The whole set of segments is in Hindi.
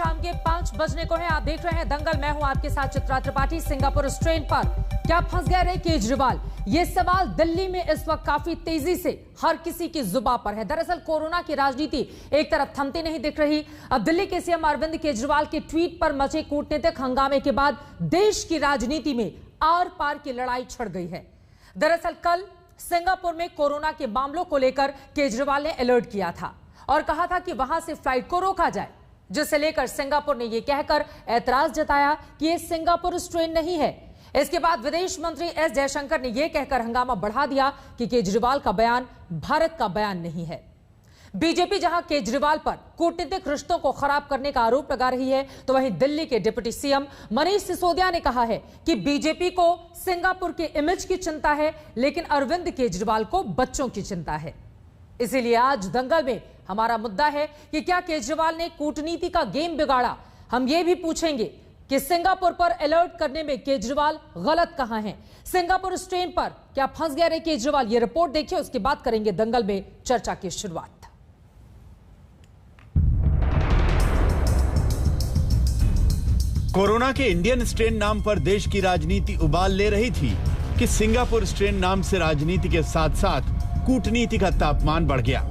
शाम के 5 बजने को है। आप देख रहे हैं दंगल। मैं हूं आपके साथ चित्रा त्रिपाठी। सिंगापुर इस ट्रेन पर क्या फंस गए रे केजरीवाल? ये सवाल दिल्ली में इस वक्त काफी तेजी से हर किसी की जुबान पर है। दरअसल कोरोना की राजनीति एक तरफ थमती नहीं दिख रही। अब दिल्ली के सीएम अरविंद केजरीवाल के ट्वीट पर मचे कूटनीतिक हंगामे के बाद देश की राजनीति में आर पार की लड़ाई छिड़ गई है। दरअसल कल सिंगापुर में कोरोना के मामलों को लेकर केजरीवाल ने अलर्ट किया था और कहा था कि वहां से फ्लाइट को रोका जाए, जिसे लेकर सिंगापुर ने यह कहकर ऐतराज जताया कि यह सिंगापुर ट्रेन नहीं है। इसके बाद विदेश मंत्री एस जयशंकर ने यह कहकर हंगामा बढ़ा दिया कि केजरीवाल का बयान भारत का बयान नहीं है। बीजेपी जहां केजरीवाल पर कूटनीतिक रिश्तों को खराब करने का आरोप लगा रही है, तो वहीं दिल्ली के डिप्टी सीएम मनीष सिसोदिया ने कहा है कि बीजेपी को सिंगापुर के इमेज की चिंता है, लेकिन अरविंद केजरीवाल को बच्चों की चिंता है। इसीलिए आज दंगल में हमारा मुद्दा है कि क्या केजरीवाल ने कूटनीति का गेम बिगाड़ा। हम ये भी पूछेंगे कि सिंगापुर पर अलर्ट करने में केजरीवाल गलत कहां है। सिंगापुर ट्रेन पर क्या फंस गए रे केजरीवाल? ये रिपोर्ट देखिए, उसके बाद करेंगे दंगल में चर्चा की शुरुआत। कोरोना के इंडियन स्ट्रेन नाम पर देश की राजनीति उबाल ले रही थी कि सिंगापुर स्ट्रेन नाम से राजनीति के साथ साथ कूटनीति का तापमान बढ़ गया।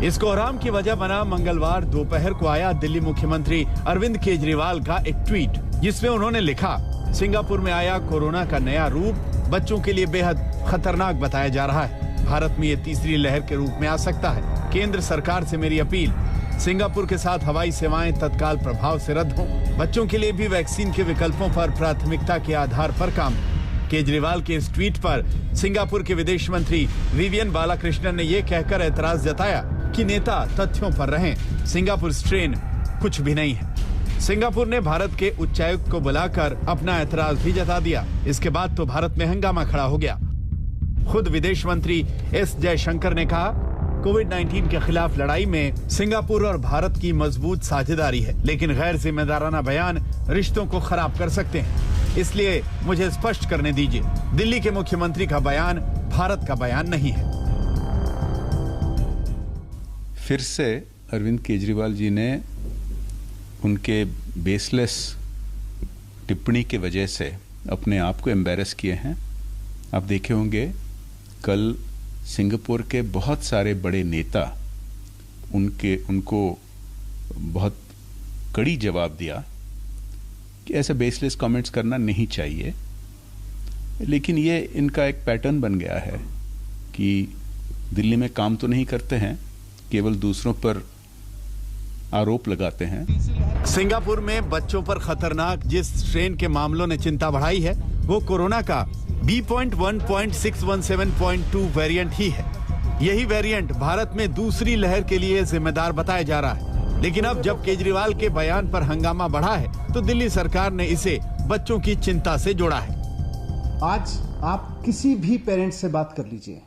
इस कोहराम की वजह बना मंगलवार दोपहर को आया दिल्ली मुख्यमंत्री अरविंद केजरीवाल का एक ट्वीट, जिसमें उन्होंने लिखा, सिंगापुर में आया कोरोना का नया रूप बच्चों के लिए बेहद खतरनाक बताया जा रहा है। भारत में ये तीसरी लहर के रूप में आ सकता है। केंद्र सरकार से मेरी अपील, सिंगापुर के साथ हवाई सेवाएं तत्काल प्रभाव से रद्द हों। बच्चों के लिए भी वैक्सीन के विकल्पों पर प्राथमिकता के आधार पर काम। केजरीवाल के इस ट्वीट पर सिंगापुर के विदेश मंत्री विवियन बालाकृष्णन ने यह कहकर ऐतराज जताया कि नेता तथ्यों पर रहें, सिंगापुर स्ट्रेन कुछ भी नहीं है। सिंगापुर ने भारत के उच्चायुक्त को बुलाकर अपना ऐतराज भी जता दिया। इसके बाद तो भारत में हंगामा खड़ा हो गया। खुद विदेश मंत्री एस जयशंकर ने कहा, कोविड-19 के खिलाफ लड़ाई में सिंगापुर और भारत की मजबूत साझेदारी है, लेकिन गैर जिम्मेदाराना बयान रिश्तों को खराब कर सकते हैं। इसलिए मुझे स्पष्ट करने दीजिए, दिल्ली के मुख्यमंत्री का बयान भारत का बयान नहीं है। फिर से अरविंद केजरीवाल जी ने उनके बेसलेस टिप्पणी की वजह से अपने आप को एम्बैरस किए हैं। आप देखे होंगे कल सिंगापुर के बहुत सारे बड़े नेता उनको बहुत कड़ी जवाब दिया कि ऐसे बेसलेस कमेंट्स करना नहीं चाहिए। लेकिन ये इनका एक पैटर्न बन गया है कि दिल्ली में काम तो नहीं करते हैं, केवल दूसरों पर आरोप लगाते हैं। सिंगापुर में बच्चों पर खतरनाक जिस स्ट्रेन के मामलों ने चिंता बढ़ाई है, वो कोरोना का B.1.617.2 वेरिएंट ही है। यही वेरिएंट भारत में दूसरी लहर के लिए जिम्मेदार बताया जा रहा है। लेकिन अब जब केजरीवाल के बयान पर हंगामा बढ़ा है, तो दिल्ली सरकार ने इसे बच्चों की चिंता से जोड़ा है। आज आप किसी भी पेरेंट्स से बात कर लीजिए,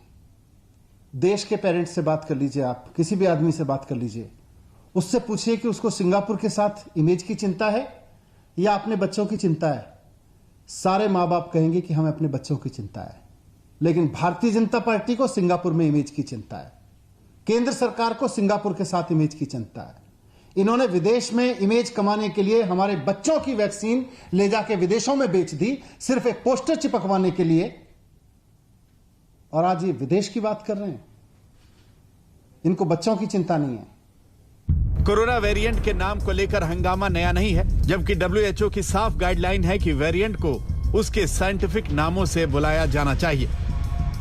देश के पेरेंट्स से बात कर लीजिए, आप किसी भी आदमी से बात कर लीजिए, उससे पूछिए कि उसको सिंगापुर के साथ इमेज की चिंता है या अपने बच्चों की चिंता है। सारे माँ बाप कहेंगे कि हमें अपने बच्चों की चिंता है, लेकिन भारतीय जनता पार्टी को सिंगापुर में इमेज की चिंता है। केंद्र सरकार को सिंगापुर के साथ इमेज की चिंता है। इन्होंने विदेश में इमेज कमाने के लिए हमारे बच्चों की वैक्सीन ले जाके विदेशों में बेच दी, सिर्फ एक पोस्टर चिपकवाने के लिए, और आज ये विदेश की बात कर रहे हैं। इनको बच्चों की चिंता नहीं है। कोरोना वेरिएंट के नाम को लेकर हंगामा नया नहीं है, जबकि WHO की साफ गाइडलाइन है कि वेरिएंट को उसके साइंटिफिक नामों से बुलाया जाना चाहिए।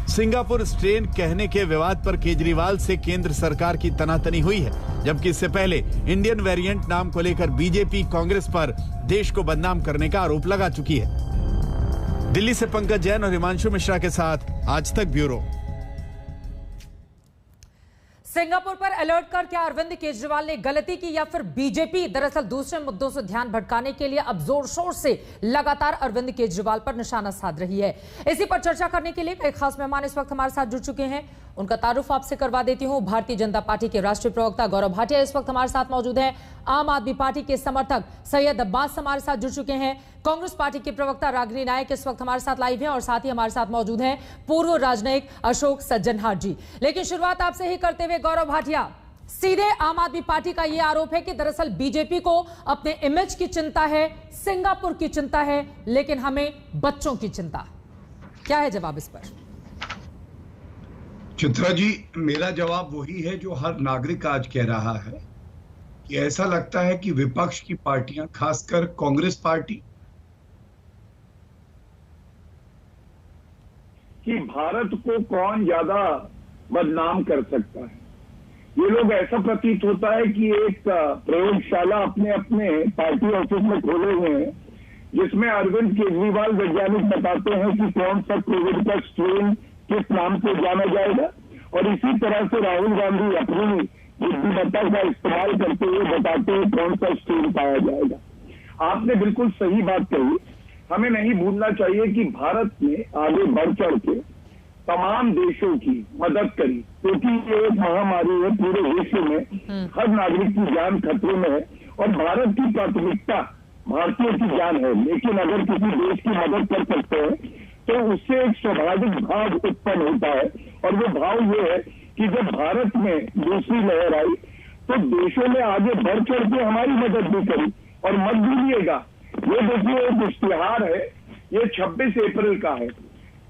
सिंगापुर स्ट्रेन कहने के विवाद पर केजरीवाल से केंद्र सरकार की तनातनी हुई है, जबकि इससे पहले इंडियन वेरिएंट नाम को लेकर बीजेपी कांग्रेस पर देश को बदनाम करने का आरोप लगा चुकी है। दिल्ली से पंकज जैन और हिमांशु मिश्रा के साथ आज तक ब्यूरो। सिंगापुर पर अलर्ट कर क्या अरविंद केजरीवाल ने गलती की या फिर बीजेपी दरअसल दूसरे मुद्दों से ध्यान भटकाने के लिए अब जोर शोर से लगातार अरविंद केजरीवाल पर निशाना साध रही है? इसी पर चर्चा करने के लिए एक खास मेहमान इस वक्त हमारे साथ जुड़ चुके हैं। उनका तारुफ आपसे करवा देती हूं। भारतीय जनता पार्टी के राष्ट्रीय प्रवक्ता गौरव भाटिया इस वक्त हमारे साथ मौजूद हैं। आम आदमी पार्टी के समर्थक सैयद अब्बास हमारे साथ जुड़ चुके हैं। कांग्रेस पार्टी के प्रवक्ता रागिनी नायक इस वक्त हमारे साथ लाइव हैं और साथ ही हमारे साथ मौजूद हैं पूर्व राजनयिक अशोक सज्जनहार जी। लेकिन शुरुआत आपसे ही करते हुए गौरव भाटिया, सीधे आम आदमी पार्टी का यह आरोप है कि दरअसल बीजेपी को अपने इमेज की चिंता है, सिंगापुर की चिंता है, लेकिन हमें बच्चों की चिंता। क्या है जवाब इस पर? चित्रा जी, मेरा जवाब वही है जो हर नागरिक आज कह रहा है कि ऐसा लगता है कि विपक्ष की पार्टियां, खासकर कांग्रेस पार्टी, कि भारत को कौन ज्यादा बदनाम कर सकता है। ये लोग, ऐसा प्रतीत होता है कि एक प्रयोगशाला अपने अपने पार्टी ऑफिस में खोले हुए हैं, जिसमें अरविंद केजरीवाल वैज्ञानिक बताते हैं कि कौन सा कोविड का स्ट्रेन किस नाम से जाना जाएगा, और इसी तरह से राहुल गांधी अपनी बुद्धिमत्ता का इस्तेमाल करते हुए बताते हैं कौन सा स्ट्रेन पाया जाएगा। आपने बिल्कुल सही बात कही। हमें नहीं भूलना चाहिए कि भारत ने आगे बढ़ चढ़ के तमाम देशों की मदद करी, क्योंकि ये एक महामारी है, पूरे विश्व में हर नागरिक की जान खतरे में है और भारत की प्राथमिकता भारतीयों की जान है। लेकिन अगर किसी देश की मदद कर सकते हैं तो उससे एक स्वाभाविक भाव उत्पन्न होता है, और वो भाव ये है कि जब भारत में दूसरी लहर आई तो देशों ने आगे बढ़ चढ़ के हमारी मदद भी करी। और मत भूलिएगा, ये देखिए एक इश्तिहार है, ये 26 अप्रैल का है,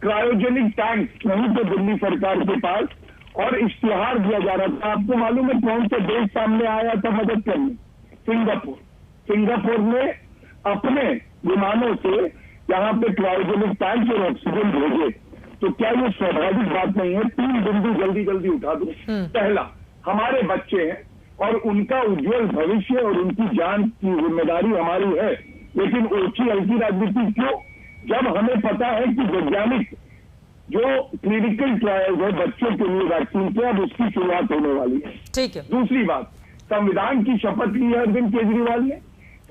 क्रायोजेनिक टैंक नहीं तो दिल्ली सरकार के पास, और इश्तिहार दिया जा रहा था। आपको मालूम है कौन सा देश सामने आया था मदद करने? सिंगापुर। सिंगापुर ने अपने विमानों से यहाँ पे क्रायोजेनिक टैंक और ऑक्सीजन भेजे। तो क्या ये स्वाभाविक बात नहीं है? 3 बिंदु जल्दी जल्दी उठा दो। पहला, हमारे बच्चे हैं और उनका उज्जवल भविष्य और उनकी जान की जिम्मेदारी हमारी है, लेकिन ऊंची हल्की राजनीति क्यों, जब हमें पता है कि वैज्ञानिक जो क्लिनिकल ट्रायल है बच्चों के लिए वैक्सीन के, अब उसकी शुरुआत होने वाली है। ठीक है। दूसरी बात, संविधान की शपथ ली है अरविंद केजरीवाल ने।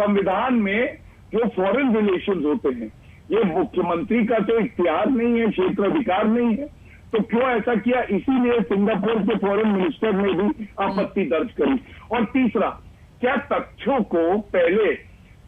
संविधान में जो फॉरेन रिलेशंस होते हैं, ये मुख्यमंत्री का तो इख्तियार नहीं है, क्षेत्राधिकार नहीं है, तो क्यों ऐसा किया? इसीलिए सिंगापुर के फॉरेन मिनिस्टर ने भी आपत्ति दर्ज करी। और तीसरा, क्या तथ्यों को पहले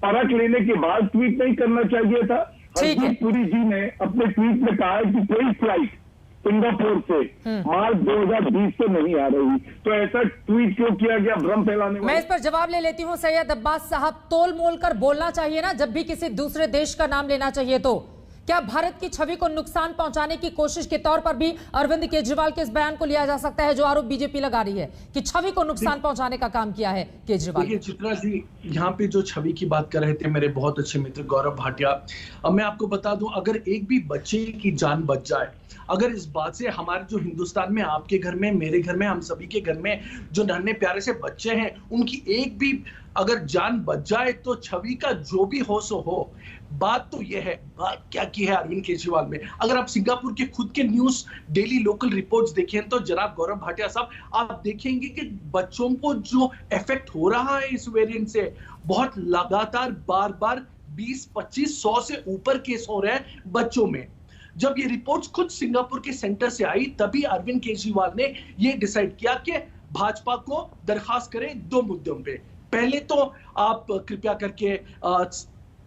परख लेने के बाद ट्वीट नहीं करना चाहिए था? हरदीप पुरी जी ने अपने ट्वीट में कहा है कि कोई फ्लाइट सिंगापुर से मार्च 2020 से नहीं आ रही, तो ऐसा ट्वीट क्यों किया गया भ्रम फैलाने वाला? मैं इस पर जवाब ले लेती हूं सैयद अब्बास साहब। तोल मोल कर बोलना चाहिए ना, जब भी किसी दूसरे देश का नाम लेना चाहिए। तो क्या भारत की छवि को नुकसान पहुंचाने की कोशिश के तौर पर भी अरविंद केजरीवाल के इस बयान को लिया जा सकता है, जो आरोप बीजेपी लगा रही है कि छवि को नुकसान पहुंचाने का काम किया है केजरीवाल? देखिए चित्रा जी, यहाँ पे जो छवि की बात कर रहे थे मेरे बहुत अच्छे मित्र गौरव भाटिया, अब मैं आपको बता दूं, अगर एक भी बच्चे की जान बच जाए, अगर इस बात से हमारे जो हिंदुस्तान में, आपके घर में, मेरे घर में, हम सभी के घर में जो नन्हे प्यारे से बच्चे हैं, उनकी एक भी अगर जान बच जाए तो छवि का जो भी हो सो हो। बात तो यह है, बात क्या की है अरविंद केजरीवाल में। अगर आप सिंगापुर के खुद के न्यूज डेली लोकल रिपोर्ट्स देखें तो जनाब गौरव भाटिया साहब, आप देखेंगे कि बच्चों को जो इफेक्ट हो रहा है इस वेरिएंट से, बहुत लगातार बार बार 20-25-100 से ऊपर केस हो रहे हैं बच्चों में। जब ये रिपोर्ट्स खुद सिंगापुर के सेंटर से आई, तभी अरविंद केजरीवाल ने ये डिसाइड किया कि भाजपा को दरखास्त करें 2 मुद्दों पे। पहले तो आप कृपया करके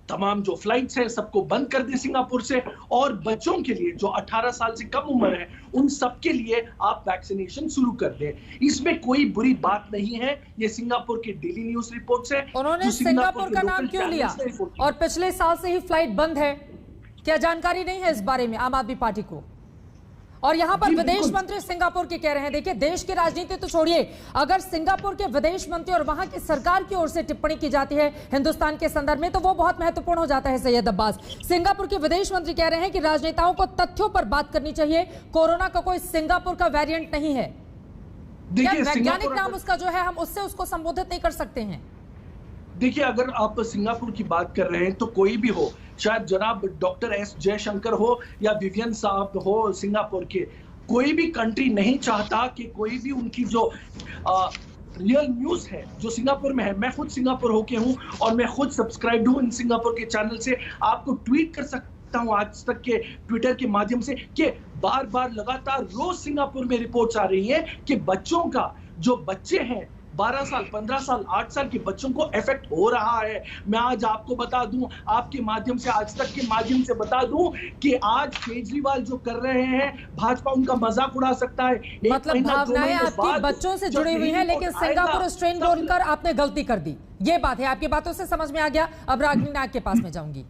तमाम जो फ्लाइट्स हैं सबको बंद कर दें सिंगापुर से, और बच्चों के लिए जो 18 साल से कम उम्र है उन सब के लिए आप वैक्सीनेशन शुरू कर दें। इसमें कोई बुरी बात नहीं है। ये सिंगापुर के डेली न्यूज रिपोर्ट्स है। उन्होंने सिंगापुर का नाम क्यों लिया? और पिछले साल से ही फ्लाइट बंद है, क्या जानकारी नहीं है इस बारे में आम आदमी पार्टी को? और यहां पर विदेश मंत्री सिंगापुर के कह रहे हैं, देखिए देश की राजनीति तो छोड़िए, अगर सिंगापुर के विदेश मंत्री और वहां की सरकार की ओर से टिप्पणी की जाती है हिंदुस्तान के संदर्भ में, तो वो बहुत महत्वपूर्ण हो जाता है। सैयद अब्बास, सिंगापुर के विदेश मंत्री कह रहे हैं कि राजनेताओं को तथ्यों पर बात करनी चाहिए, कोरोना का कोई सिंगापुर का वेरिएंट नहीं है। क्या वैज्ञानिक नाम उसका जो है हम उससे उसको संबोधित नहीं कर सकते हैं? देखिए, अगर आप सिंगापुर की बात कर रहे हैं तो कोई भी हो, शायद जनाब डॉक्टर एस जयशंकर हो या विवियन साहब हो सिंगापुर के, कोई भी कंट्री नहीं चाहता कि कोई भी उनकी जो रियल न्यूज है जो सिंगापुर में है। मैं खुद सिंगापुर होके हूं और मैं खुद सब्सक्राइब्ड हूं इन सिंगापुर के चैनल से। आपको ट्वीट कर सकता हूं आज तक के ट्विटर के माध्यम से कि बार बार लगातार रोज सिंगापुर में रिपोर्ट्स आ रही है कि बच्चों का, जो बच्चे हैं 12 साल, 15 साल, 8 साल के बच्चों को इफेक्ट हो रहा है। मैं आज आपको बता दूं, आपके माध्यम से, आज तक के माध्यम से बता दूं कि आज केजरीवाल जो कर रहे हैं, भाजपा उनका मजाक उड़ा सकता है। मतलब भावनाएं आपकी बच्चों से जुड़ी हुई हैं, लेकिन सिंगापुर स्ट्रेन बोलकर आपने गलती कर दी, ये बात है। आपकी बातों से समझ में आ गया। अब रागिनी नायक के पास में जाऊंगी।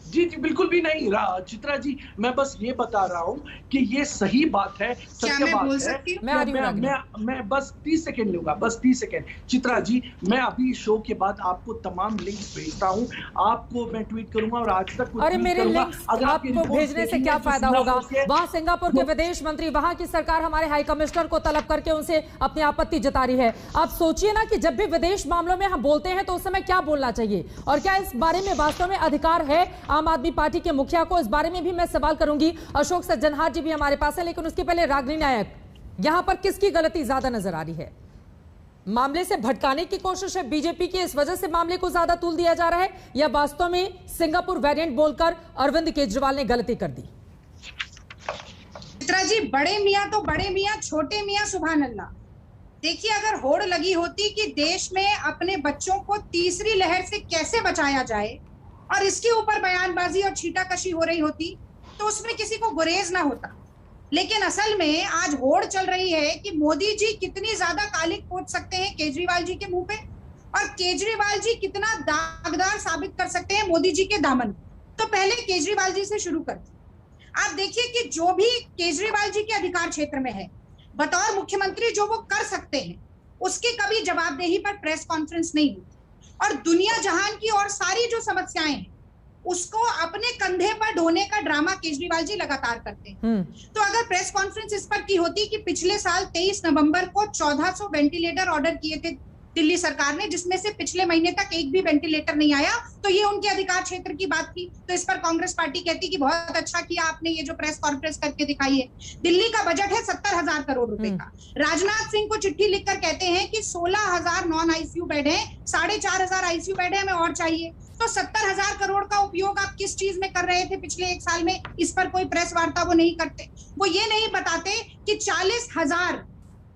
जी जी बिल्कुल भी नहीं, चित्रा जी मैं बस ये बता रहा हूँ कि ये सही बात है, सत्य बात है। मैं बस 30 सेकेंड लूंगा, बस 30 सेकेंड। चित्रा जी मैं अभी शो के बाद आपको तमाम लिंक्स भेजता हूँ, आपको मैं ट्वीट करूंगा और आज तक अरे मेरे लिंक्स आपको भेजने से क्या फायदा होगा? वहां सिंगापुर के विदेश मंत्री, वहां की सरकार हमारे हाई कमिश्नर को तलब करके उनसे अपनी आपत्ति जता रही है। आप सोचिए ना कि जब भी विदेश मामलों में हम बोलते हैं तो उस समय क्या बोलना चाहिए, और क्या इस बारे में वास्तव में अधिकार है आम आदमी पार्टी के मुखिया को? इस बारे में भी मैं सवाल करूंगी। अशोक सज्जनहार जी भी हमारे पास है, लेकिन उसके पहले रागिनी नायक, यहां पर किसकी गलती ज्यादा नजर आ रही है? मामले से भटकाने की कोशिश है बीजेपी की, इस वजह से मामले को ज्यादा तूल दिया जा रहा है, या वास्तव में सिंगापुर वेरिएंट बोलकर अरविंद केजरीवाल ने गलती कर दी? चित्रा जी, बड़े मियां तो बड़े मियां, छोटे मियां सुभान अल्लाह। देखिए, अगर होड़ लगी होती कि देश में अपने बच्चों को तीसरी लहर से कैसे बचाया जाए और इसके ऊपर बयानबाजी और छीटाकशी हो रही होती तो उसमें किसी को गुरेज ना होता। लेकिन असल में आज होड़ चल रही है कि मोदी जी कितनी ज्यादा कालिक पोंछ सकते हैं केजरीवाल जी के मुंह पे, और केजरीवाल जी कितना दागदार साबित कर सकते हैं मोदी जी के दामन। तो पहले केजरीवाल जी से शुरू करते। आप देखिए कि जो भी केजरीवाल जी के अधिकार क्षेत्र में है, बतौर मुख्यमंत्री जो वो कर सकते हैं, उसकी कभी जवाबदेही पर प्रेस कॉन्फ्रेंस नहीं हुई, और दुनिया जहान की और सारी जो समस्याएं हैं उसको अपने कंधे पर ढोने का ड्रामा केजरीवाल जी लगातार करते हैं। तो अगर प्रेस कॉन्फ्रेंस इस पर की होती कि पिछले साल 23 नवंबर को 1400 वेंटिलेटर ऑर्डर किए थे दिल्ली सरकार ने, जिसमें से पिछले महीने तक एक भी वेंटिलेटर नहीं आया, तो ये उनके अधिकार क्षेत्र की बात थी। तो इस पर कांग्रेस पार्टी कहती कि बहुत अच्छा किया आपने ये जो प्रेस कॉन्फ्रेंस करके दिखाई है। दिल्ली का बजट है 70,000 करोड़ रुपए का। राजनाथ सिंह को चिट्ठी लिखकर कहते हैं कि 16,000 नॉन आईसीयू बेड है, 4,500 आईसीयू बेड है, हमें और चाहिए। तो 70,000 करोड़ का उपयोग आप किस चीज में कर रहे थे पिछले एक साल में? इस पर कोई प्रेस वार्ता वो नहीं करते। वो ये नहीं बताते कि 40,000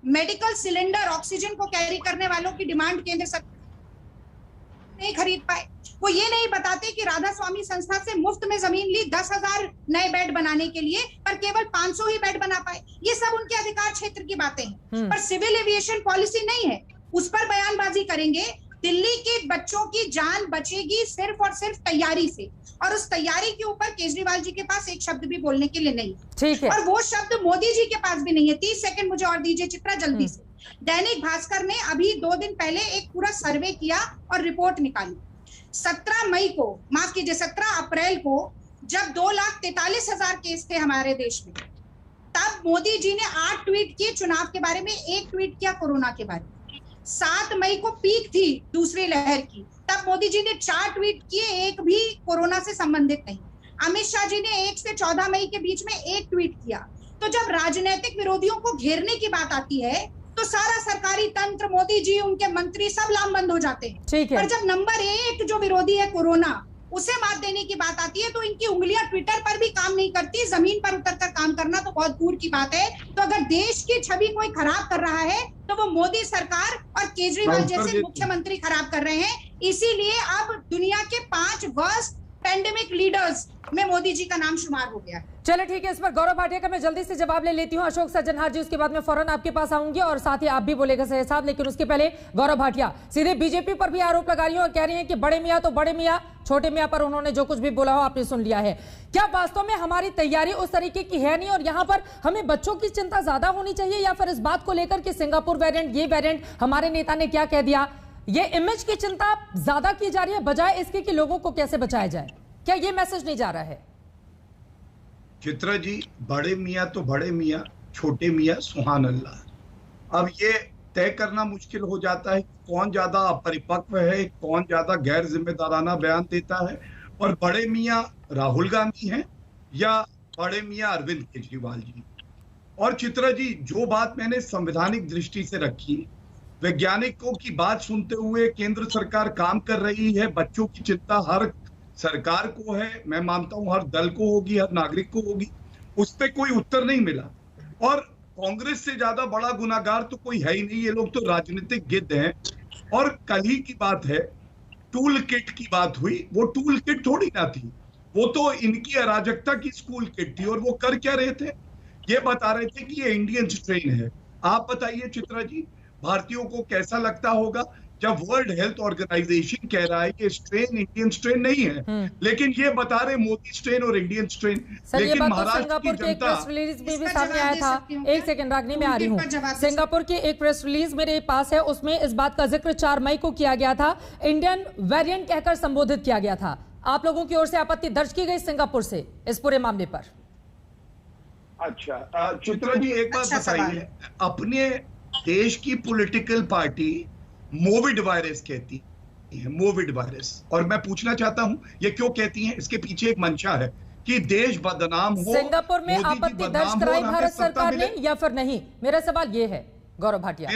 मेडिकल सिलेंडर ऑक्सीजन को कैरी करने वालों की डिमांड केंद्र सरकार नहीं खरीद पाए। वो ये नहीं बताते कि राधा स्वामी संस्था से मुफ्त में जमीन ली 10,000 नए बेड बनाने के लिए, पर केवल 500 ही बेड बना पाए। ये सब उनके अधिकार क्षेत्र की बातें हैं, पर सिविल एविएशन पॉलिसी नहीं है, उस पर बयानबाजी करेंगे। दिल्ली के बच्चों की जान बचेगी सिर्फ और सिर्फ तैयारी से, और उस तैयारी के ऊपर केजरीवाल जी के पास एक शब्द भी बोलने के लिए नहीं। ठीक है। और वो शब्द मोदी जी के पास भी नहीं है। 30 सेकंड मुझे और दीजिए चित्रा, जल्दी से। दैनिक भास्कर ने अभी 2 दिन पहले एक पूरा सर्वे किया और रिपोर्ट निकाली। 17 मई को, माफ कीजिए 17 अप्रैल को, जब 2,43,000 केस थे हमारे देश में, तब मोदी जी ने 8 ट्वीट किए चुनाव के बारे में, 1 ट्वीट किया कोरोना के बारे में। 7 मई को पीक थी दूसरी लहर की, तब मोदी जी ने 4 ट्वीट किए, एक भी कोरोना से संबंधित नहीं। अमित शाह जी ने 1 से 14 मई के बीच में 1 ट्वीट किया। तो जब राजनीतिक विरोधियों को घेरने की बात आती है तो सारा सरकारी तंत्र, मोदी जी, उनके मंत्री सब लामबंद हो जाते हैं। पर जब नंबर 1 जो विरोधी है कोरोना, उसे मात देने की बात आती है तो इनकी उंगलियां ट्विटर पर भी काम नहीं करती, जमीन पर उतरकर काम करना तो बहुत दूर की बात है। तो अगर देश की छवि कोई खराब कर रहा है तो वो मोदी सरकार और केजरीवाल जैसे मुख्यमंत्री खराब कर रहे हैं। इसीलिए अब दुनिया के 5 वर्स्ट पैंडेमिक लीडर्स में मोदी जी का नाम शुमार हो गया है। चलो ठीक है, इस पर गौरव भाटिया का मैं जल्दी से जवाब ले लेती हूं। अशोक सज्जनहार जी, उसके बाद मैं फौरन आपके पास आऊंगी और साथ ही आप भी बोलेगा सही साहब, लेकिन उसके पहले गौरव भाटिया सीधे बीजेपी पर भी आरोप लगा रही हैं और कह रही हैं कि बड़े मियां तो बड़े मियां, छोटे मियां पर उन्होंने जो कुछ भी बोला हो आपने सुन लिया है। क्या वास्तव में हमारी तैयारी उस तरीके की है नहीं, और यहाँ पर हमें बच्चों की चिंता ज्यादा होनी चाहिए, या फिर इस बात को लेकर कि सिंगापुर वेरिएंट, ये वेरिएंट, हमारे नेता ने क्या कह दिया, ये इमेज की चिंता ज्यादा की जा रही है बजाय इसके कि लोगों को कैसे बचाया जाए? क्या ये मैसेज नहीं जा रहा है? चित्रा जी, बड़े मियां तो बड़े मियां, छोटे मियां सुभान अल्लाह। अब ये तय करना मुश्किल हो जाता है कौन ज्यादा अपरिपक्व है, कौन ज्यादा गैर जिम्मेदाराना बयान देता है, और बड़े मियां राहुल गांधी हैं या बड़े मियां अरविंद केजरीवाल जी। और चित्रा जी, जो बात मैंने संवैधानिक दृष्टि से रखी, वैज्ञानिकों की बात सुनते हुए केंद्र सरकार काम कर रही है, बच्चों की चिंता हर सरकार को है, मैं मानता हूं हर दल को होगी, हर नागरिक को होगी, उस पर कोई उत्तर नहीं मिला। और कांग्रेस से ज्यादा बड़ा गुनाहगार तो कोई है ही नहीं। ये लोग तो राजनीतिक गिद्ध हैं। और कल ही की बात है, टूल किट की बात हुई, वो टूल किट थोड़ी ना थी, वो तो इनकी अराजकता की स्कूल किट थी। और वो कर क्या रहे थे? ये बता रहे थे कि ये इंडियन स्ट्रेन है। आप बताइए चित्रा जी, भारतीयों को कैसा लगता होगा जब वर्ल्ड हेल्थ ऑर्गेनाइजेशन कह रहा है कि स्ट्रेन इंडियन स्ट्रेन नहीं है, लेकिन ये बता रहे मोदी स्ट्रेन और इंडियन स्ट्रेन। लेकिन महाराष्ट्र की जनता, प्रेस रिलीज में भी सामने आया था। एक सेकंड रागनी, में आ रही हूँ। सिंगापुर की एक प्रेस रिलीज मेरे पास है, उसमें इस बात का जिक्र 4 मई को किया गया था, इंडियन वेरिएंट कहकर संबोधित किया गया था। आप लोगों की ओर से आपत्ति दर्ज की गई सिंगापुर से इस पूरे मामले पर? अच्छा चित्रा जी, एक बात बताइए, अपने देश की पॉलिटिकल पार्टी मोविड वायरस कहती है, मोविड वायरस। और मैं पूछना चाहता हूं ये क्यों कहती हैं? इसके पीछे एक मंशा है कि देश बदनाम हो। सिंगापुर में आपत्ति दर्ज कराई भारत सरकार ने या फिर नहीं? मेरा सवाल ये है गौरव भाटिया।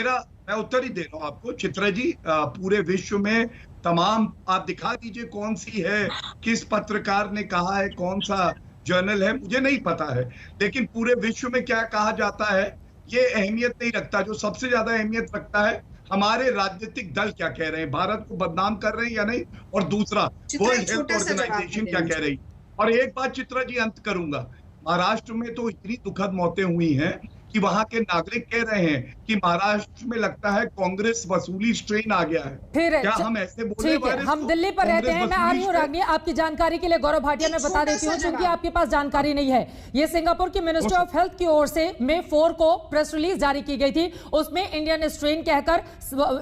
मैं उत्तर ही दे रहा हूं आपको चित्रा जी। पूरे विश्व में तमाम, आप दिखा दीजिए कौन सी है, किस पत्रकार ने कहा है, कौन सा जर्नल है, मुझे नहीं पता है। लेकिन पूरे विश्व में क्या कहा जाता है ये अहमियत नहीं रखता। जो सबसे ज्यादा अहमियत रखता है हमारे राजनीतिक दल क्या कह रहे हैं, भारत को बदनाम कर रहे हैं या नहीं, और दूसरा वर्ल्ड हेल्थ ऑर्गेनाइजेशन क्या कह रही। और एक बात चित्रा जी अंत करूंगा, महाराष्ट्र में तो इतनी दुखद मौतें हुई हैं कि वहां के नागरिक कह रहे हैं कि महाराष्ट्र में लगता है कांग्रेस वसूली स्ट्रेन आ गया है। फिर क्या हम ऐसे बोले? हम दिल्ली पर रहते हैं। मैं आ रही हूँ रागनी, आपकी जानकारी के लिए गौरव भाटिया मैं बता देती हूँ, क्योंकि आपके पास जानकारी नहीं है। ये सिंगापुर की मिनिस्ट्री ऑफ हेल्थ की ओर से मई 4 को प्रेस रिलीज जारी की गई थी। उसमें इंडियन स्ट्रेन कहकर,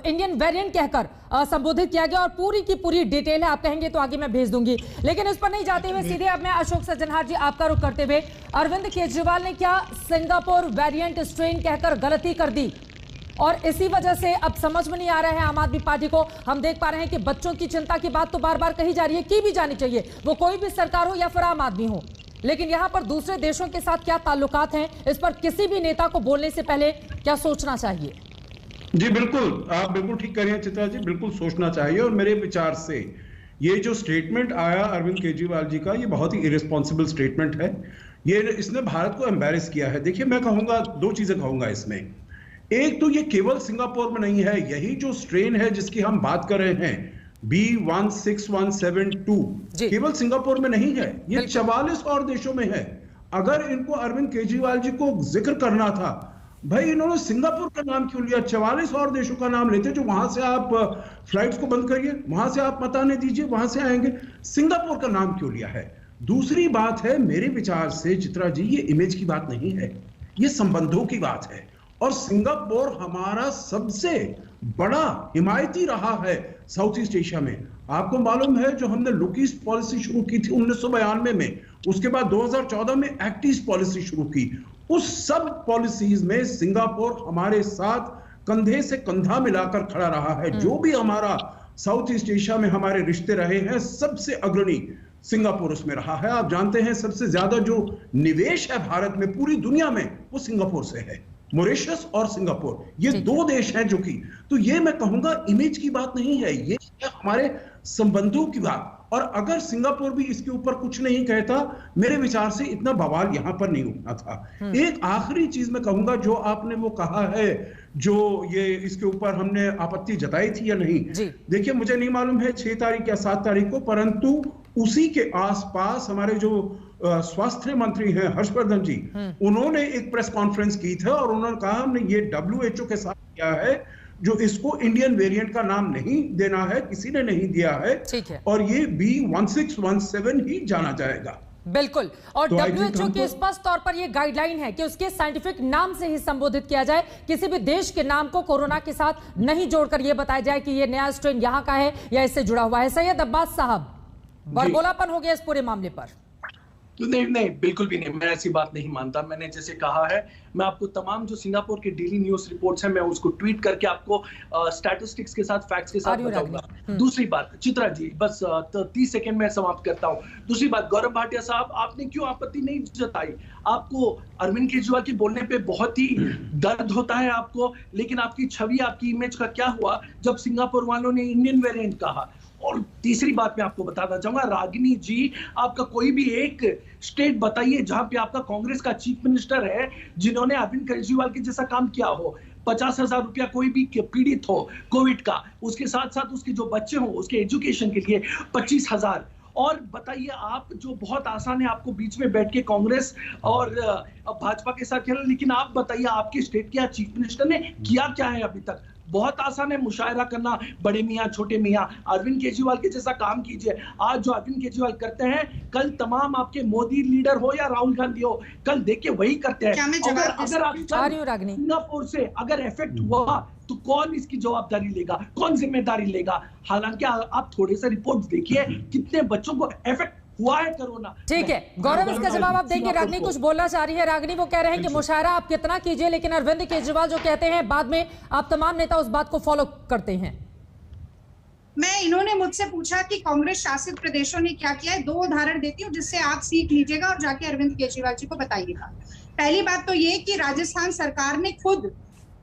इंडियन वेरिएंट कहकर संबोधित किया गया और पूरी की पूरी डिटेल है। आप कहेंगे तो आगे मैं भेज दूंगी, लेकिन इस पर नहीं जाते हुए सीधे अब मैं अशोक सज्जनहार जी आपका रुख करते हुए, अरविंद केजरीवाल ने क्या सिंगापुर वेरिएंट स्ट्रेन कहकर गलती कर दी? और इसी वजह से अब समझ में नहीं आ रहा है आम आदमी पार्टी को। हम देख पा रहे हैं कि बच्चों की चिंता की बात तो बार बार कही जा रही है, की भी जानी चाहिए, वो कोई भी सरकार हो या फिर आम आदमी हो, लेकिन यहां पर दूसरे देशों के साथ क्या ताल्लुकात हैं, इस पर किसी भी नेता को बोलने से पहले क्या सोचना चाहिए? जी बिल्कुल, आप बिल्कुल ठीक कह रही हैं चित्रा जी, बिल्कुल सोचना चाहिए। और मेरे विचार से ये जो स्टेटमेंट आया अरविंद केजरीवाल जी का, ये बहुत ही इरेस्पॉन्सिबल स्टेटमेंट है। ये इसने भारत को एम्बैरेस किया है। देखिए, मैं कहूंगा 2 चीजें कहूंगा इसमें। एक तो ये केवल सिंगापुर में नहीं है, यही जो स्ट्रेन है जिसकी हम बात कर रहे हैं B16172 केवल सिंगापुर में नहीं है, ये 44 और देशों में है। अगर इनको अरविंद केजरीवाल जी को जिक्र करना था, भाई इन्होंने सिंगापुर का नाम क्यों लिया? 44 और देशों का नाम लेते, जो वहां से आप फ्लाइट्स को बंद करिए, वहां से आप मत आने दीजिए, वहां से आएंगे। सिंगापुर का नाम क्यों लिया है? दूसरी बात है, मेरे विचार से चित्रा जी, ये इमेज की बात नहीं है, ये संबंधों की बात है। और सिंगापुर हमारा सबसे बड़ा हिमायती रहा है साउथ ईस्ट एशिया में। आपको मालूम है, जो हमने लुक ईस्ट पॉलिसी शुरू की थी 1992 में, उसके बाद 2014 में एक्ट ईस्ट पॉलिसी शुरू की, उस सब पॉलिसीज में सिंगापुर हमारे साथ कंधे से कंधा मिलाकर खड़ा रहा है। जो भी हमारा साउथ ईस्ट एशिया में हमारे रिश्ते रहे हैं, सबसे अग्रणी सिंगापुर उसमें रहा है। आप जानते हैं सबसे ज्यादा जो निवेश है भारत में पूरी दुनिया में, वो सिंगापुर से है। मॉरिशस और सिंगापुर, ये 2 देश हैं जो कि, तो ये मैं कहूंगा इमेज की बात नहीं है, ये हमारे संबंधों की बात। और अगर सिंगापुर भी इसके ऊपर कुछ नहीं कहता, मेरे विचार से इतना बवाल यहां पर नहीं उठना था। एक आखिरी चीज मैं कहूंगा, जो आपने वो कहा है, जो ये इसके ऊपर हमने आपत्ति जताई थी या नहीं, देखिए मुझे नहीं मालूम है 6 तारीख या 7 तारीख को, परंतु उसी के आसपास हमारे जो स्वास्थ्य मंत्री हैं हर्षवर्धन जी, उन्होंने एक प्रेस कॉन्फ्रेंस की थी और उन्होंने कहा हमने ये WHO के साथ किया है, जो इसको इंडियन वेरिएंट का नाम नहीं देना है, किसी ने नहीं दिया है, और ये B1617 ही जाना जाएगा। बिल्कुल, और WHO की स्पष्ट तौर पर यह गाइडलाइन है कि उसके साइंटिफिक नाम से ही संबोधित किया जाए, किसी भी देश के नाम को कोरोना के साथ नहीं जोड़कर यह बताया जाए कि यह नया स्ट्रेन यहां का है या इससे जुड़ा हुआ है। सैयद अब्बास साहब, बड़बोलापन हो गया इस पूरे मामले पर? नहीं, बिल्कुल भी नहीं, मैं ऐसी बात नहीं मानता। मैंने जैसे कहा है, मैं आपको तमाम जो सिंगापुर के डेली न्यूज रिपोर्ट्स हैं, मैं उसको ट्वीट करके आपको स्टैटिस्टिक्स के साथ, फैक्ट्स के साथ बताऊंगा। दूसरी बात चित्रा जी, बस 30 सेकंड में समाप्त करता हूं। दूसरी बात, गौरव भाटिया साहब, आपने क्यों आपत्ति नहीं जताई? आपको अरविंद केजरीवाल के बोलने पे बहुत ही दर्द होता है आपको, लेकिन आपकी छवि, आपकी इमेज का क्या हुआ जब सिंगापुर वालों ने इंडियन वेरिएंट कहा। और तीसरी बात मैं आपको बताना चाहूंगा, रागिनी जी, आपका कोई भी एक स्टेट बताइए जहां पे आपका कांग्रेस का चीफ मिनिस्टर है जिन्होंने अरविंद केजरीवाल के जैसा काम किया हो। 50,000 रुपया कोई भी पीड़ित हो कोविड का, उसके साथ साथ उसके जो बच्चे हो उसके एजुकेशन के लिए 25,000। और बताइए, आप जो बहुत आसान है आपको बीच में बैठ के कांग्रेस और भाजपा के साथ खेलना, लेकिन आप बताइए आपके स्टेट के चीफ मिनिस्टर ने किया क्या है अभी तक? बहुत आसान है मुशायरा करना, बड़े मियाँ छोटे मियाँ। अरविंद केजरीवाल के जैसा काम कीजिए। आज जो अरविंद केजरीवाल करते हैं, कल तमाम आपके मोदी लीडर हो या राहुल गांधी हो, कल देखिए वही करते हैं। अगर आप सिंगापुर से अगर इफेक्ट हुआ तो कौन इसकी जवाबदारी लेगा, कौन जिम्मेदारी लेगा? हालांकि आप थोड़े से रिपोर्ट देखिए कितने बच्चों को इफेक्ट हुआ है कोरोना। ठीक है गौरव, इसका जवाब आप देंगे। रागिनी कुछ बोलना चाह रही है। रागिनी, वो कह रहे हैं कि मुशायरा आप कितना कीजिए, लेकिन अरविंद केजरीवाल जो कहते हैं बाद में आप तमाम नेता उस बात को फॉलो करते हैं। इन्होंने मुझसे पूछा कि कांग्रेस शासित प्रदेशों ने क्या किया है। 2 उदाहरण देती हूँ जिससे आप सीख लीजिएगा और जाके अरविंद केजरीवाल जी को बताइएगा। पहली बात तो ये कि राजस्थान सरकार ने खुद,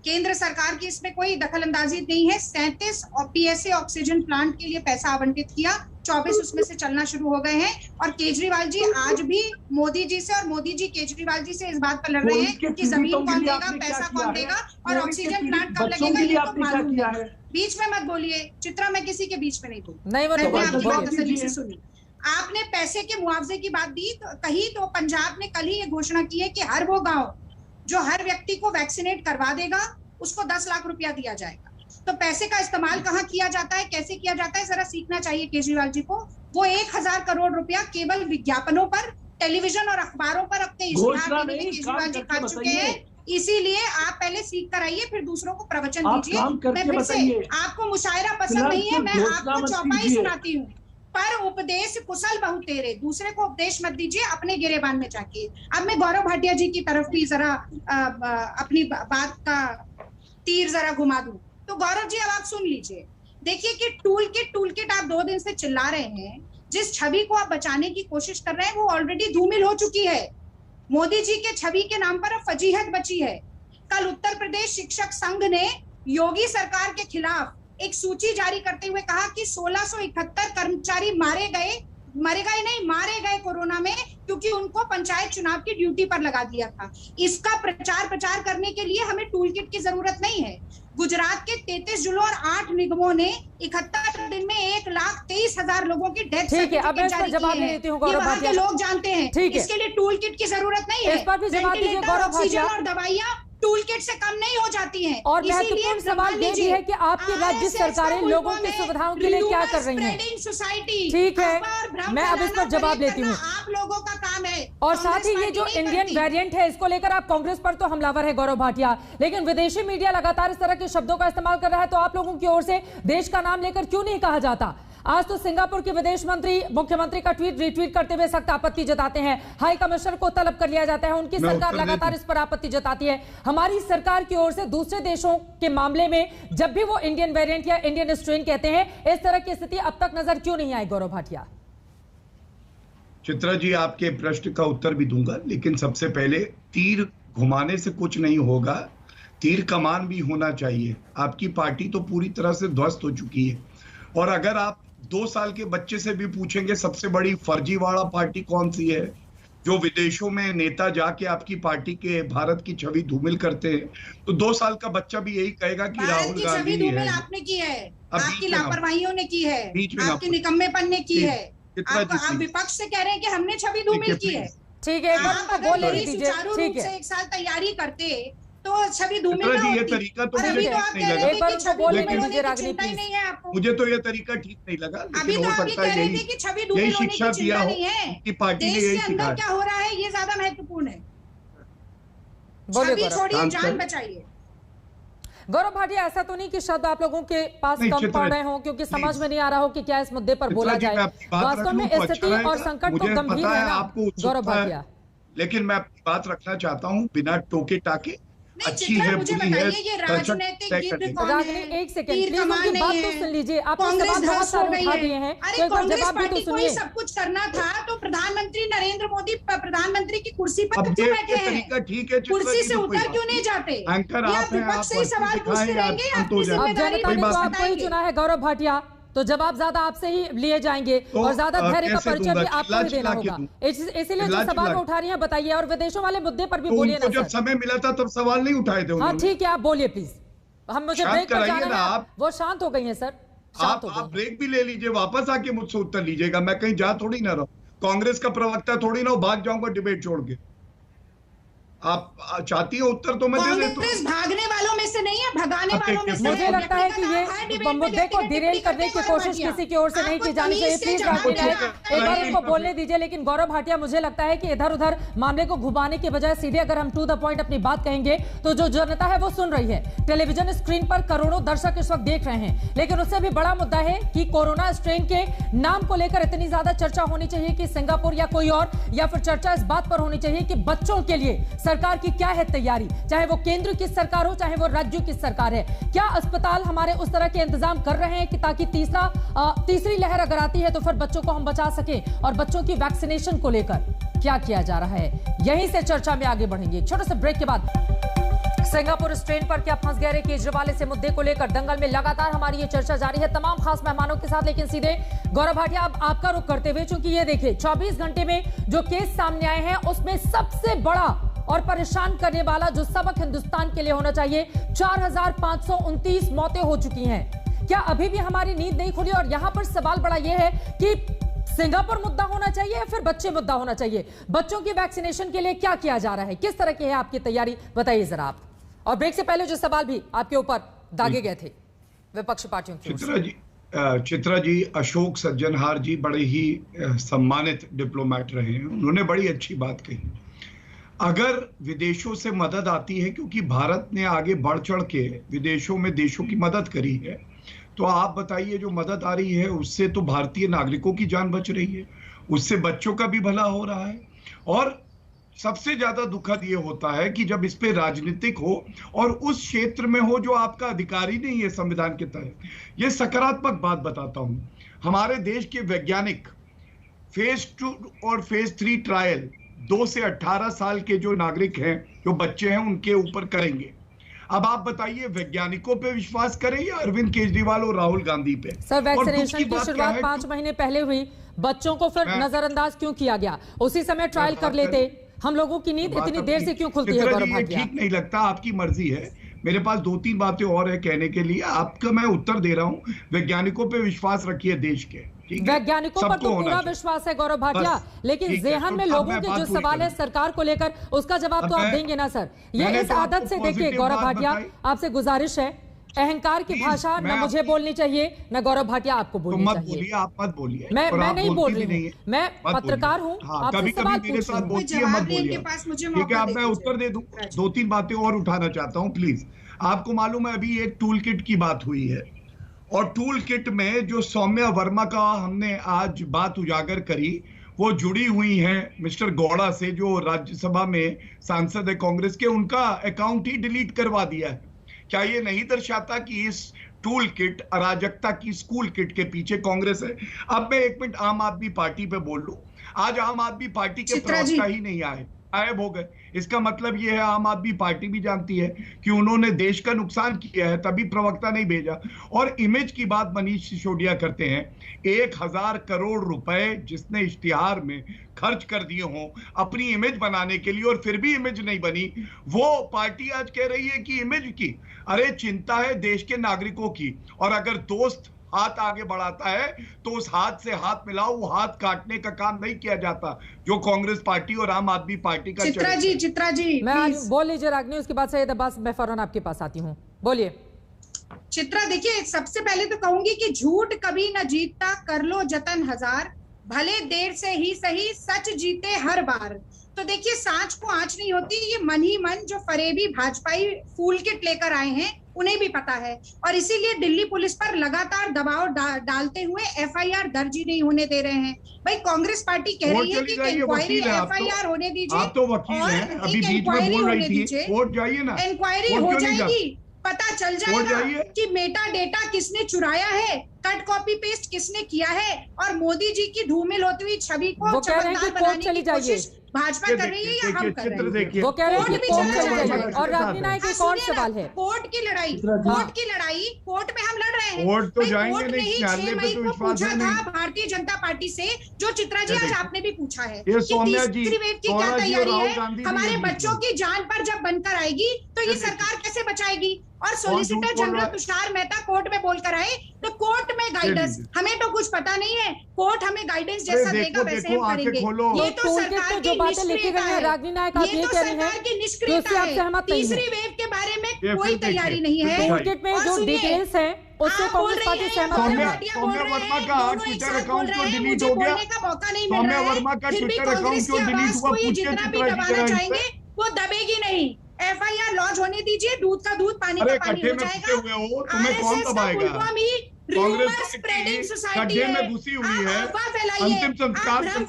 केंद्र सरकार की इसमें कोई दखलंदाजी नहीं है, 37 PSA ऑक्सीजन प्लांट के लिए पैसा आवंटित किया, 24 उसमें से चलना शुरू हो गए हैं। और केजरीवाल जी आज भी मोदी जी से और मोदी जी केजरीवाल जी से इस बात पर लड़ रहे हैं कि जमीन कौन देगा, पैसा कौन देगा और ऑक्सीजन प्लांट कब लगेगा, ये तो मालूम है। बीच में मत बोलिए चित्रा, मैं किसी के बीच में नहीं बोलूँ। सुनिए, आपने पैसे के मुआवजे की बात दी तो कही, तो पंजाब ने कल ही ये घोषणा की है कि हर वो गाँव जो हर व्यक्ति को वैक्सीनेट करवा देगा उसको 10 लाख रुपया दिया जाएगा। तो पैसे का इस्तेमाल कहाँ किया जाता है, कैसे किया जाता है, जरा सीखना चाहिए केजरीवाल जी को। वो 1000 करोड़ रुपया केवल विज्ञापनों पर, टेलीविजन और अखबारों पर अपने इश्तेहार के लिए केजरीवाल जी खा चुके हैं। इसीलिए आप पहले सीख कर आइए, फिर दूसरों को प्रवचन दीजिए। मैं फिर से, आपको मुशायरा पसंद नहीं है, मैं आपको चौपाई सुनाती हूँ। पर उपदेश कुशल बहु तेरे, दूसरे को उपदेश मत दीजिए, अपने गिरेबान में जाके। अब मैं गौरव भाटिया जी की तरफ भी जरा अपनी बात का तीर जरा घुमा दूं। तो गौरव जी अब आप सुन लीजिए। देखिए कि टूल किट आप 2 दिन से चिल्ला रहे हैं, जिस छवि को आप बचाने की कोशिश कर रहे हैं वो ऑलरेडी धूमिल हो चुकी है। मोदी जी के छवि के नाम पर अब फजीहत बची है। कल उत्तर प्रदेश शिक्षक संघ ने योगी सरकार के खिलाफ एक सूची जारी करते हुए कहा कि 1671 कर्मचारी मारे गए कोरोना में, क्योंकि उनको पंचायत चुनाव की ड्यूटी पर लगा दिया था। इसका प्रचार करने के लिए हमें टूल किट की जरूरत नहीं है। गुजरात के 33 जिलों और 8 निगमों ने 71 दिन में 1,23,000 लोगों की डेथ सर्टिफिकेट जारी किए हैं। ये वहां के लोग जानते हैं। इसके लिए टूल किट की जरूरत नहीं है। वेंटिलेटर, ऑक्सीजन और दवाइयां टूल किट से कम नहीं हो जाती हैं। और महत्वपूर्ण सवाल ये भी है कि आपकी राज्य सरकारें लोगों की सुविधाओं के लिए क्या कर रही हैं। ठीक है, मैं अब इस पर जवाब लेती हूँ। आप लोगों का काम है। और साथ ही ये जो इंडियन वेरिएंट है, इसको लेकर आप कांग्रेस पर तो हमलावर है गौरव भाटिया, लेकिन विदेशी मीडिया लगातार इस तरह के शब्दों का इस्तेमाल कर रहा है, तो आप लोगों की ओर से देश का नाम लेकर क्यों नहीं कहा जाता? आज तो सिंगापुर के विदेश मंत्री मुख्यमंत्री का ट्वीट रिट्वीट करते हुए सख्त आपत्ति जताते हैं। हाई कमिश्नर को तलब कर लिया जाता है, उनकी सरकार लगातार इस पर आपत्ति जताती है। हमारी सरकार की ओर से दूसरे देशों के मामले में जब भी वो इंडियन वेरिएंट या इंडियन स्ट्रेन कहते हैं, इस तरह की स्थिति अब तक नजर क्यों नहीं आई गौरव भाटिया? चित्रा जी, आपके प्रश्न का उत्तर भी दूंगा, लेकिन सबसे पहले तीर घुमाने से कुछ नहीं होगा, तीर कमान भी होना चाहिए। आपकी पार्टी तो पूरी तरह से ध्वस्त हो चुकी है। और अगर आप 2 साल के बच्चे से भी पूछेंगे सबसे बड़ी फर्जीवाड़ा पार्टी कौन सी है, जो विदेशों में नेता जाके आपकी पार्टी के भारत की छवि धूमिल करते हैं, तो 2 साल का बच्चा भी यही कहेगा कि राहुल गांधी है। आपने की है, आपकी लापरवाहियों ने की है, आपके निकम्मेपन ने की है। आप विपक्ष से कह रहे हैं कि हमने छवि धूमिल की है। ठीक है, सुचारू रूप से 1 साल तैयारी करते तो छवि धूमिल ना होती। ये तरीका तो मुझे ठीक नहीं लगा। मुझे तो ये तरीका ठीक नहीं लगा, लेकिन हो सकता है यही शिक्षा दिया हो कि पार्टी ने यही सिखाया। क्या हो रहा है ये ज्यादा महत्वपूर्ण है। छवि छोड़िए, जान बचाइए। गौरव भाटिया, ऐसा तो नहीं कि शब्द आप लोगों के पास कम पड़ रहे हों क्योंकि समझ में नहीं आ रहा हो कि क्या इस मुद्दे पर बोला जाए। वास्तव में स्थिति और संकट तो गंभीर है ना गौरव भाटिया। लेकिन मैं अपनी बात रखना चाहता हूं बिना टोके टाके। अच्छी है, मुझे बुरी है, बताइए, ये राजनीतिक गिद्ध कौन रागिनी, है? एक सेकंड तीर प्लीज, कमान उनकी बात नहीं तो है। सुन लीजिए। आपने कांग्रेस सवाल बहुत ध्वस्त हो सारे गई उठा है। दिए हैं, अरे तो एक बार कांग्रेस जवाब भी पार्टी तो को ही सुनिए। सब कुछ करना था तो प्रधानमंत्री नरेंद्र मोदी प्रधानमंत्री की कुर्सी पर अब क्यों ये बैठे हैं? तरीका ठीक है, कुर्सी से उतर क्यों नहीं जाते? एंकर ये आप आप हैं, विपक्ष आप से ही सवाल दिखाएं, पूछते आप रहेंगे, शांत हो अपनी जाएं। अब जिम्मेदारी जनता ने को तो आपको ही बताएंगे। चुना है गौरव भाटिया, तो जवाब ज्यादा आपसे ही लिए जाएंगे तो, और ज्यादा धैर्य का कैसे परिचय भी दूंगा? आपको ही देना चिल्ला के होगा। दूं। इसीलिए जो चिल्ला सवाल के। उठा रही हैं बताइए, और विदेशों वाले मुद्दे पर भी तो बोलिए उनको ना जब सर। समय मिला था तब सवाल नहीं उठाए थे हाँ उन्होंने। ठीक है, आप बोलिए प्लीज। हम मुझे शांत ब्रेक पर कराइए जाना ना है। आप। वो शांत हो गई हैं सर, शांत हो आप गई। ब्रेक भी ले लीजिए, वापस आके मुझसे उत्तर लीजिएगा। मैं कहीं जा थोड़ी ना रहा हूं, कांग्रेस का प्रवक्ता थोड़ी ना हूं, भाग जाऊंगा डिबेट छोड़ के। आप चाहती हो उत्तर तो मैं दे देता हूं। कांग्रेस भागने वालों में से नहीं है, भगाने वालों में से मुझे है। लगता है कि ये मुद्दे को डिरेल करने की कोशिश किसी की ओर से नहीं की जानी चाहिए। प्लीज रागिनी, एक बार उनको बोलने दीजिए। लेकिन गौरव भाटिया, मुझे लगता है कि इधर उधर मामले को घुमाने के बजाय सीधे अगर हम टू द पॉइंट अपनी बात कहेंगे तो जो जनता है वो सुन रही है। टेलीविजन स्क्रीन पर करोड़ों दर्शक इस वक्त देख रहे हैं, लेकिन उससे भी बड़ा मुद्दा है कि कोरोना स्ट्रेन के नाम को लेकर इतनी ज्यादा चर्चा होनी चाहिए कि सिंगापुर या कोई और, या फिर चर्चा इस बात पर होनी चाहिए कि बच्चों के लिए सरकार की क्या है तैयारी, चाहे वो केंद्र की सरकार हो चाहे वो राज्यों की सरकार है। क्या अस्पताल हमारे उस तरह के इंतजाम कर रहे हैं कि ताकि तीसरी लहर अगर आती है तो फिर बच्चों को हम बचा सकें? और बच्चों की वैक्सीनेशन को लेकर क्या किया जा रहा है, यहीं से चर्चा में आगे बढ़ेंगे। छोटे से ब्रेक के बाद सिंगापुर स्ट्रेन पर क्या फंस गए केजरीवाल, इस मुद्दे को लेकर दंगल में लगातार हमारी ये चर्चा जारी है तमाम खास मेहमानों के साथ। लेकिन सीधे गौरव भाटिया, अब आपका रुख करते हुए, चूंकि ये देखिए 24 घंटे में जो केस सामने आए हैं उसमें सबसे बड़ा और परेशान करने वाला जो सबक हिंदुस्तान के लिए होना चाहिए, 4529 मौतें हो चुकी हैं। क्या अभी भी हमारी नींद नहीं खुली? और यहां पर सवाल बड़ा यह है कि सिंगापुर मुद्दा होना चाहिए या फिर बच्चे मुद्दा होना चाहिए? बच्चों की वैक्सीनेशन के लिए क्या किया जा रहा है, किस तरह की है आपकी तैयारी, बताइए जरा आप। और ब्रेक से पहले जो सवाल भी आपके ऊपर दागे गए थे विपक्ष पार्टियों की। चित्रा जी, अशोक सज्जनहार जी बड़े ही सम्मानित डिप्लोमेट रहे हैं, उन्होंने बड़ी अच्छी बात कही। अगर विदेशों से मदद आती है, क्योंकि भारत ने आगे बढ़ चढ़ के विदेशों में देशों की मदद करी है, तो आप बताइए जो मदद आ रही है उससे तो भारतीय नागरिकों की जान बच रही है, उससे बच्चों का भी भला हो रहा है। और सबसे ज्यादा दुखद ये होता है कि जब इस पे राजनीतिक हो और उस क्षेत्र में हो जो आपका अधिकारी नहीं है संविधान के तहत। ये सकारात्मक बात बताता हूं, हमारे देश के वैज्ञानिक फेज 2 और फेज 3 ट्रायल 2 से 18 साल के जो नागरिक हैं, जो बच्चे हैं, उनके ऊपर करेंगे। अब आप बताइए, वैज्ञानिकों पे विश्वास करें या अरविंद केजरीवाल और राहुल गांधी पे? सर, वैक्सीनेशन की शुरुआत 5 महीने पहले हुई, बच्चों को फिर नजरअंदाज क्यों किया गया? उसी समय ट्रायल कर लेते। हम लोगों की नींद इतनी देर से क्यों खुलती है गौरव भाटिया? ठीक नहीं लगता, आपकी मर्जी है। मेरे पास 2-3 बातें और है कहने के लिए, आपका मैं उत्तर दे रहा हूं। वैज्ञानिकों पे विश्वास रखिए देश के, वैज्ञानिकों पर तो पूरा विश्वास है गौरव भाटिया, लेकिन जेहन में लोगों के जो सवाल है सरकार को लेकर, उसका जवाब तो आप देंगे ना सर। ये इस आदत से देखिए गौरव भाटिया, आपसे गुजारिश है, अहंकार की भाषा न मुझे बोलनी चाहिए न गौरव भाटिया आपको बोलनी चाहिए। आप मत बोलिए। मैं नहीं बोल रही हूँ, मैं पत्रकार हूँ, आपसे सवाल मेरे साथ बोलिए, मत बोलिए, ठीक है? आप मैं उत्तर दे दूं। 2-3 बातें और उठाना चाहता हूँ प्लीज। आपको मालूम है अभी एक टूल किट की बात हुई है, और टूल किट में जो सौम्या वर्मा का हमने आज बात उजागर करी, वो जुड़ी हुई हैं मिस्टर गौड़ा से, जो राज्यसभा में सांसद है कांग्रेस के, उनका अकाउंट ही डिलीट करवा दिया है। क्या ये नहीं दर्शाता कि इस टूल किट, अराजकता की स्कूल किट के पीछे कांग्रेस है? अब मैं 1 मिनट आम आदमी पार्टी पे बोल लूं। आज आम आदमी पार्टी के प्रवक्ता ही नहीं आए, गायब हो गए। इसका मतलब यह है आम आदमी पार्टी भी जानती है कि उन्होंने देश का नुकसान किया है, तभी प्रवक्ता नहीं भेजा। और इमेज की बात मनीष सिसोदिया करते हैं, 1000 करोड़ रुपए जिसने इश्तिहार में खर्च कर दिए हों अपनी इमेज बनाने के लिए, और फिर भी इमेज नहीं बनी, वो पार्टी आज कह रही है कि इमेज की। अरे चिंता है देश के नागरिकों की, और अगर दोस्त हाथ आगे बढ़ाता है तो उस हाथ से हाथ मिलाओ, वो हाथ काटने का काम नहीं किया जाता जो कांग्रेस पार्टी और आम आदमी पार्टी का। चित्रा जी मैं बोल लीजिए रागिनी, उसके बाद सैयद अब्बास, मैं फौरन आपके पास आती हूँ, बोलिए। चित्रा देखिए, सबसे पहले तो कहूंगी कि झूठ कभी न जीतता, कर लो जतन हजार, भले देर से ही सही, सच जीते हर बार। तो देखिए, सांच को आंच नहीं होती। ये मन ही मन जो फरेबी भाजपाई फूल किट लेकर आए हैं, उन्हें भी पता है, और इसीलिए दिल्ली पुलिस पर लगातार दबाव डालते हुए एफआईआर दर्ज ही नहीं होने दे रहे हैं। भाई कांग्रेस पार्टी कह रही है कि इंक्वायरी एफआईआर होने दीजिए, आप तो वकील हैं, अभी बीच में बोल रही थी कोर्ट जाइए ना, इंक्वायरी हो जाएगी, पता चल जाएगा कि मेटा डेटा किसने चुराया है, कट कॉपी पेस्ट किसने किया है, और मोदी जी की धूमिल होती हुई छवि को चमकदार बनाने की कोशिश भाजपा कर रही है या हम कर रहे हैं। वो कह रहे हैं कि कोर्ट चली जाइए। और रागिनी नायक एक और सवाल है, कोर्ट की लड़ाई कोर्ट में हम लड़ रहे हैं। कोर्ट तो जाएंगे नहीं, 6 मई को पूछा था भारतीय जनता पार्टी से, जो चित्रा जी आज आपने भी पूछा है कि तीसरी वेव की क्या तैयारी है, हमारे बच्चों की जान पर जब बनकर आएगी तो ये सरकार कैसे बचाएगी। और solicitor general Tushar Mehta court में बोलकर आए, तो कोर्ट में गाइडेंस, हमें तो कुछ पता नहीं है, कोर्ट हमें गाइडेंस जैसा देगा वैसे हम करेंगे। ये तो सरकार की निष्क्रियता है, ये तो सरकार की निष्क्रियता है। तीसरी वेव के बारे में कोई तैयारी नहीं है। टूलकिट में जो डिटेल्स हैं उससे कांग्रेस पार्टी सहमत है। सौम्या वर्मा का ट्विटर अकाउंट क्यों डिलीट हो गया? सौम्या वर्मा का ट्विटर अकाउंट क्यों डिलीट हुआ? जितना भी दबाना चाहेंगे वो दबेगी नहीं। एफआईआर लॉन्च होने दीजिए, दूध का दूध पानी का पानी हो जाएगा। तुम्हें कौन दबाएगा? कांग्रेस गड्ढे में घुसी हुई है, अंतिम संस्कार कब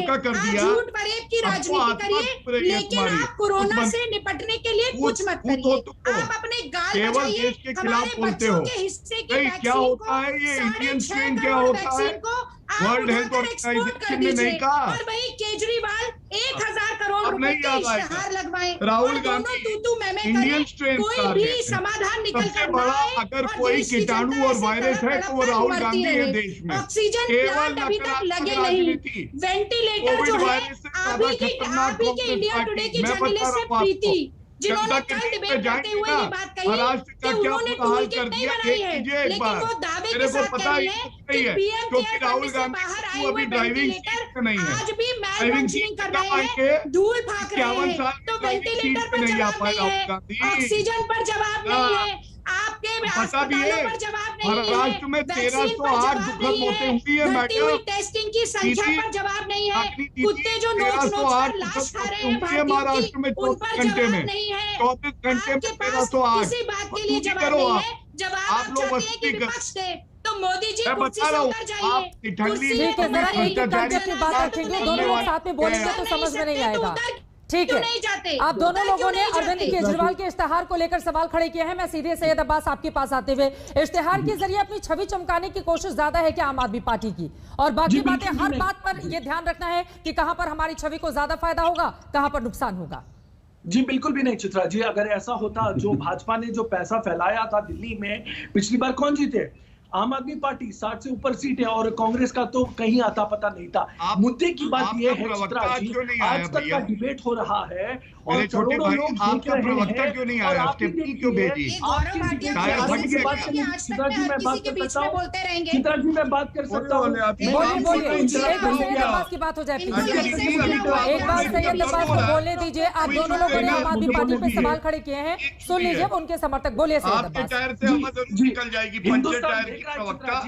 का कर दिया, झूठ फरेब की राजनीति करिए, लेकिन आप कोरोना से निपटने के लिए कुछ मत करिए। आप अपने गाल केवल देश के खिलाफ बोलते हो। क्या होता है ये इंडियन स्ट्रेन, क्या होता है? वर्ल्ड हेल्थ ऑर्गेनाइजेशन ने नहीं कहा। और वही केजरीवाल 1000 करोड़ रुपए के इश्तेहार लगवाए, राहुल गांधी इंडियन स्ट्रेन कोई भी समाधान निकल कर बड़ा अगर कोई कीटाणु और वायरस है तो वो राहुल गांधी है देश में। ऑक्सीजन प्लांट अभी तक लगे नहीं, वेंटिलेटर जो है आप ही के इंडिया टुडे की जर्नलिस्ट है प्रीति, जिन्होंने कल डिबेट करते हुए ये बात कही कि उन्होंने टूलकिट नहीं बनाई है, लेकिन वो दावे के साथ कह रही है कि पीएम केयर फंड से बाहर आए हुए वेंटिलेटर आज भी मैल फंक्शनिंग कर रहे हैं, धूल भाग रहे हैं। तो वेंटिलेटर पर जवाब नहीं है, ऑक्सीजन पर जवाब नहीं है, आपके अस्पतालों पर जवाब नहीं है, महाराष्ट्र में 1308 दुखद मौतें हुई है मैडम, टेस्टिंग की संख्या पर जवाब नहीं है, कुत्ते जो नोच कर लाश खा रहे हैं महाराष्ट्र में 24 घंटे में 24 घंटे में 1308। किसी बात के लिए जवाब नहीं है, जवाब आप लोग वस्तु विपक्ष दे तो मोदी जी कुर्सी से उतर जाइए। ठीक है, जरा एक अपनी बात रखेंगे, दोनों लोग साथ में बोलेंगे तो समझ में नहीं आएगा। ठीक है, आप दोनों लोगों ने अरविंद केजरीवाल के इश्तेहार को लेकर सवाल खड़े किए हैं। मैं सीधे सैयद अब्बास आपके पास आते हुए, इश्तेहार के जरिए अपनी छवि चमकाने की कोशिश ज्यादा है क्या आम आदमी पार्टी की? और बाकी बातें, हर बात पर यह ध्यान रखना है कि कहां पर हमारी छवि को ज्यादा फायदा होगा, कहां पर नुकसान होगा। जी बिल्कुल भी नहीं चित्रा जी, अगर ऐसा होता, जो भाजपा ने जो पैसा फैलाया था दिल्ली में, पिछली बार कौन जीते? आम आदमी पार्टी 60 से ऊपर सीट है, और कांग्रेस का तो कहीं आता पता नहीं था। मुद्दे की बात यह है चित्रा जी, आज तक का डिबेट हो रहा है और करोड़ों लोग देख रहे हैं, क्यों नहीं आया? क्यों भेजी? चित्रा जी मैं बात कर सकता हूँ, चित्रा जी मैं बात कर सकता हूँ, की बात हो जाए, एक बार सैयद अब्बास को बोलने दीजिए। आप दोनों लोगों ने आम आदमी पार्टी पे सवाल खड़े किए हैं, सुन लीजिए उनके समर्थक। बोलिए सैयद अब्बास। निकल जाएगी पंचर टायर की प्रवक्ता,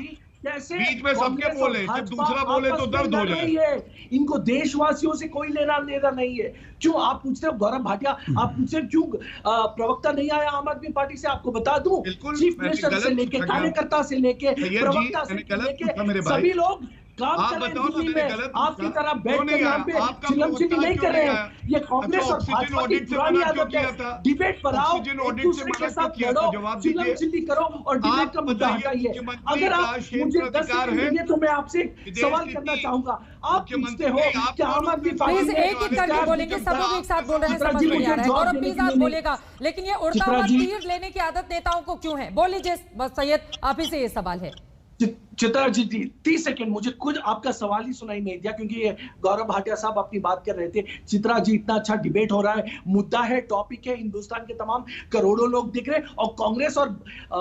बीच में सबके बोले, जब दूसरा बोले तो दर्द हो जाए। इनको देशवासियों से कोई लेना देना नहीं है। क्यों आप पूछते हो गौरव भाटिया, आप पूछते क्यों प्रवक्ता नहीं आया आम आदमी पार्टी से? आपको बता दूं, चीफ मिनिस्टर से लेके, कार्यकर्ता से लेके, प्रवक्ता से लेके सभी लोग काम कर रहे हैं दिल्ली में, आपकी तरह बैठकर यहाँ पे चिलम-चिली नहीं कर रहे हैं। ये कांग्रेस और भाजपा की पुरानी आदत है, डिबेट पर आओ, एक दूसरे के साथ लड़ो, चिलम-चिली करो और डिबेट का मुद्दा हटाइए। अगर आप मुझे 10 सेकंड देंगे तो मैं आपसे सवाल करना चाहूंगा। आप पूछते हो कि आम आदमी पार्टी एक करके बोलेंगे, सब लोग एक साथ बोल रहे हैं, समझ नहीं आ रहा है। गौरव प्लीज आप बोलेगा, लेकिन ये उड़ता हुआ तीर लेने की आदत नेताओं को क्यों है? बोल लीजिए बस सैयद, आप ही से ये सवाल है। चित्रा जी 30 सेकंड, मुझे खुद आपका सवाल ही सुनाई नहीं दिया क्योंकि ये गौरव भाटिया साहब अपनी बात कर रहे थे। चित्रा जी, इतना अच्छा डिबेट हो रहा है, मुद्दा है, टॉपिक है, हिंदुस्तान के तमाम करोड़ों लोग दिख रहे हैं, और कांग्रेस और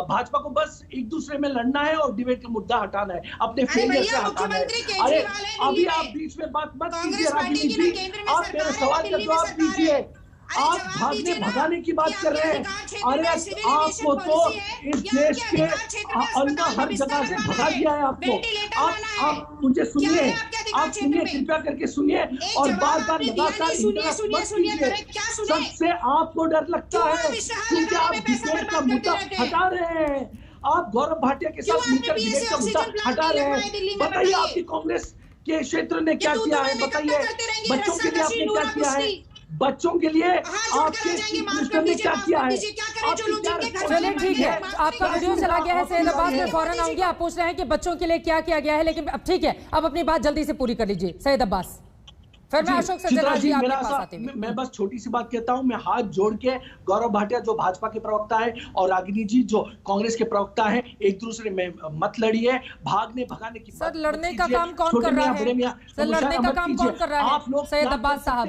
भाजपा को बस एक दूसरे में लड़ना है और डिबेट का मुद्दा हटाना है, अपने फेलियर से हटाना है। अरे अभी आप बीच में बात मत कीजिए रागिनी जी, आप मेरे सवाल का जवाब दीजिए। आप भागने भगाने की बात कर रहे हैं, अरे आपको तो इस देश के अन्ना हर जगह से भगा दिया है आपको। आप मुझे सुनिए, आप सुनिए, कृपया करके सुनिए और बार बार लगातार सबसे आपको डर लगता है क्योंकि आप डिबेट का मुद्दा हटा रहे हैं, आप गौरव भाटिया के साथ मिलकर विदेश का मुद्दा हटा रहे हैं। बताइए आपकी कांग्रेस के क्षेत्र ने क्या किया है, बताइए बच्चों के लिए आपने क्या किया है, बच्चों के लिए आपके मिनिस्टर ने क्या किया है। चलिए ठीक है, आपका वीडियो चला गया है सैयद अब्बास, मैं फौरन आऊंगी। आप पूछ रहे हैं कि बच्चों के लिए क्या किया गया है, लेकिन अब ठीक है, अब अपनी बात जल्दी से पूरी कर लीजिए सैयद अब्बास, फिर मैं अशोक सज्जनहार जी आपके पास आते हैं। मैं बस छोटी सी बात कहता हूं, मैं हाथ जोड़ के गौरव भाटिया जो भाजपा के प्रवक्ता है और रागिनी जी जो कांग्रेस के प्रवक्ता है, एक दूसरे में मत लड़िए, भागने भगाने की सर लड़ने का काम कौन कर रहा है, सर लड़ने का काम कौन कर रहा है आप लोग सैयद अब्बास साहब।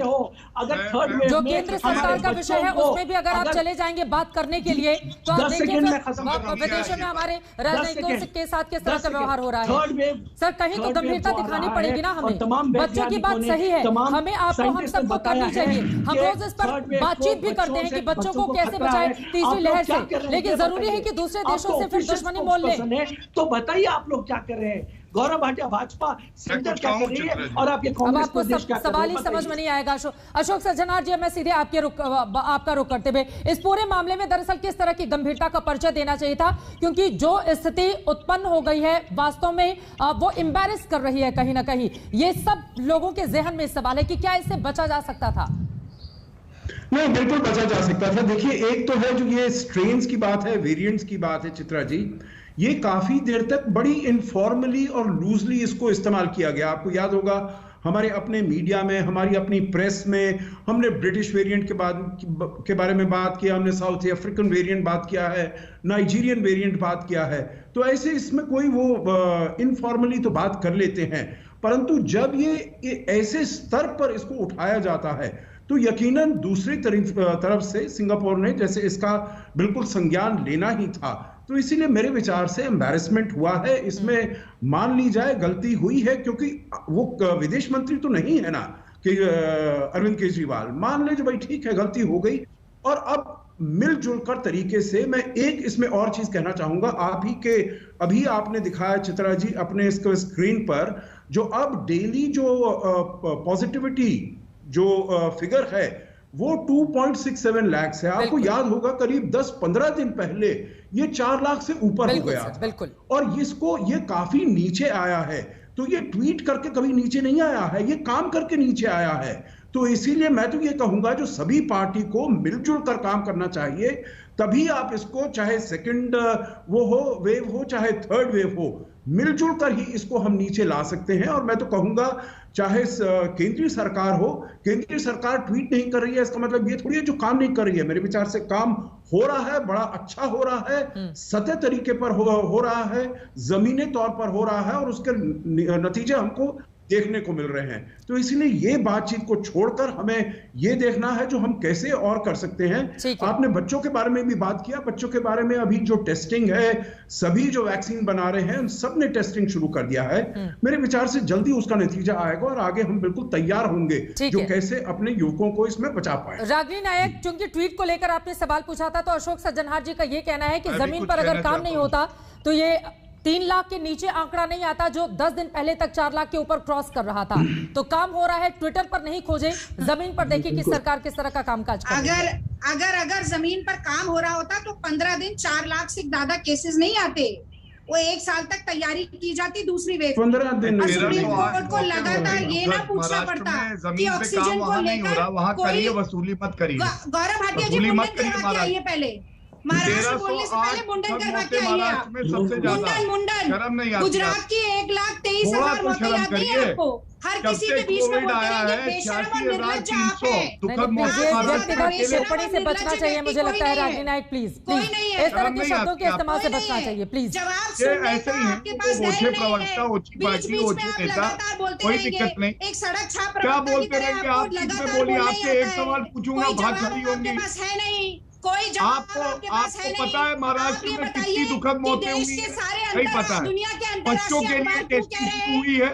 अगर थर्ड वेव जो केंद्र सरकार का विषय है उसमें भी अगर आप चले जाएंगे बात करने के लिए, तो आप देखिए विदेशों में हमारे राजनयिकों के साथ किस तरह का व्यवहार हो रहा है। सर कहीं तो गंभीरता दिखानी पड़ेगी ना हमें, बच्चों की बात सही है, हमें आप हम सबको करनी चाहिए, हम रोज इस पर बातचीत भी करते हैं कि बच्चों को कैसे बचाएं तीसरी लहर से, लेकिन जरूरी है कि दूसरे देशों से फिर दुश्मनी मोल ले। तो बताइए आप लोग क्या कर रहे हैं, गौरव भाटिया भाजपा सेंटर क्या कर रही है और आपके कांग्रेस प्रदेश क्या कर रही है, सवाल ही समझ में नहीं आएगा। अशोक सज्जनहार जी, मैं सीधे आपका रुख करते हुए इस पूरे मामले में दरअसल किस तरह की गंभीरता का परिचय देना चाहिए था, क्योंकि जो स्थिति उत्पन्न हो गई है वास्तव में वो एम्बैरेस कर रही है कहीं ना कहीं। ये सब लोगों के जहन में सवाल है कि क्या इससे बचा जा सकता था। नहीं, बिल्कुल बचा जा सकता था। देखिए, एक तो है जो ये स्ट्रेन्स की बात है, वेरिएंट्स की बात है चित्रा जी, ये काफी देर तक बड़ी इनफॉर्मली और लूजली इसको इस्तेमाल किया गया। आपको याद होगा हमारे अपने मीडिया में, हमारी अपनी प्रेस में हमने ब्रिटिश वेरिएंट के बारे में बात किया, हमने साउथ अफ्रीकन वेरिएंट बात किया है, नाइजीरियन वेरिएंट बात किया है। तो ऐसे इसमें कोई वो इनफॉर्मली तो बात कर लेते हैं, परंतु जब ये ऐसे स्तर पर इसको उठाया जाता है तो यकीनन दूसरी तरफ से सिंगापुर ने जैसे इसका बिल्कुल संज्ञान लेना ही था। तो इसीलिए मेरे विचार से एम्बैरेसमेंट हुआ है, इसमें मान ली जाए गलती हुई है, क्योंकि वो विदेश मंत्री तो नहीं है ना कि अरविंद केजरीवाल, मान ले जो भाई ठीक है गलती हो गई। और अब मिलजुल कर तरीके से मैं एक इसमें और चीज कहना चाहूंगा, आप ही के अभी आपने दिखाया चित्रा जी अपने स्क्रीन पर, जो अब डेली जो पॉजिटिविटी जो फिगर है वो 2.67 लाख है। आपको याद होगा करीब 10-15 दिन पहले ये 4 लाख से ऊपर हो गया था, और इसको ये काफी नीचे आया है। तो ये ट्वीट करके कभी नीचे नहीं आया है, ये काम करके नीचे आया है। तो इसीलिए मैं तो ये कहूंगा जो सभी पार्टी को मिलजुल कर काम करना चाहिए, तभी आप इसको चाहे सेकंड वो हो वेव हो चाहे थर्ड वेव हो, मिलजुल कर ही इसको हम नीचे ला सकते हैं। और मैं तो कहूंगा चाहे केंद्रीय सरकार हो, केंद्रीय सरकार ट्वीट नहीं कर रही है इसका मतलब ये थोड़ी है जो काम नहीं कर रही है। मेरे विचार से काम हो रहा है, बड़ा अच्छा हो रहा है, सतत तरीके पर हो रहा है, जमीनी तौर पर हो रहा है, और उसके नतीजे हमको देखने को मिल रहे हैं। तो इसलिए ये बातचीत को छोड़कर हमें ये देखना है जो हम कैसे और कर सकते हैं। आपने बच्चों के बारे में भी बात किया, बच्चों के बारे में अभी जो टेस्टिंग है, सभी जो वैक्सीन बना रहे हैं उन सब ने टेस्टिंग शुरू कर दिया है। मेरे विचार से जल्दी उसका नतीजा आएगा और आगे हम बिल्कुल तैयार होंगे जो कैसे अपने युवकों को इसमें बचा पाए। रागिनी नायक, चूंकि ट्वीट को लेकर आपने सवाल पूछा था, तो अशोक सज्जनहार जी का ये कहना है कि जमीन पर अगर काम नहीं होता तो ये 3 लाख के नीचे आंकड़ा नहीं आता जो 10 दिन पहले तक 4 लाख के ऊपर क्रॉस कर रहा था। तो काम हो रहा है, ट्विटर पर नहीं खोजे, जमीन पर देखिए कि सरकार किस तरह का कामकाज कर रही है। अगर जमीन पर काम हो रहा होता तो 15 दिन 4 लाख से ज्यादा केसेस नहीं आते, वो 1 साल तक तैयारी की जाती दूसरी वेव। 15 दिन सुप्रीम कोर्ट को लगातार ये ना पूछना पड़ता कि ऑक्सीजन को लेकर वहाँ करिए, वसूली मत करिए। गौरव भाटिया जी मुंडन करवा के आइए, पहले महाराष्ट्र बोलने से पहले मुंडन करवा के आइए आप। मुंडन गुजरात की 1,23,000 मौतें याद नहीं है आपको? हर किसी के बीच में बोलते रहेंगे बेशर्म और निर्लज्ज आप हैं। व्यक्तिगत टिप्पणी से बचना चाहिए, मुझे लगता है रागिनी नायक, प्लीज इस तरह के शब्दों के इस्तेमाल से बचना चाहिए प्लीज। जवाब सुनने का आपके पास है नहीं, बीच-बीच में आप लगातार बोलते रहेंगे। एक सड़क छाप क्या बोलते रहेंगे आप? बोलिए, आपसे एक सवाल पूछूंगा, भाग खड़ी होंगी। आपके पास है नहीं कोई जवाब, आपको पता है महाराष्ट्र में कितनी दुखद मौतें हुई है? नहीं पता है। बच्चों के लिए टेस्टिंग हुई है?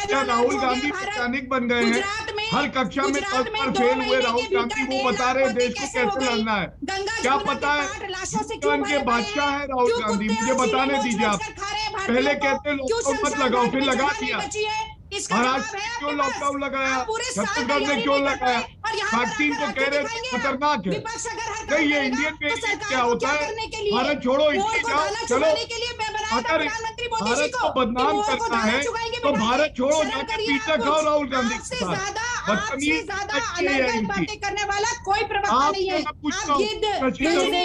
क्या राहुल गांधी वैज्ञानिक बन गए हैं? हर कक्षा में तर्क पर फेल हुए राहुल गांधी, वो बता रहे देश को कैसे लड़ना है। क्या पता है के बादशाह है राहुल गांधी? मुझे बताने दीजिए आप। पहले कहते लॉकडाउन मत लगाओ, फिर लगा दिया। महाराष्ट्र में क्यों लॉकडाउन लगाया? छत्तीसगढ़ में क्यों लगाया? वैक्सीन को कह रहे खतरनाक है। नहीं, ये इंडियन में क्या होता है, भारत छोड़ो इसकी जाओ, चलो अगर भारत को बदनाम करना है तो भारत छोड़ो जाके पिज्जा खाओ राहुल गांधी के साथ। बदतमीज बातें करने वाला कोई प्रवक्ता नहीं है।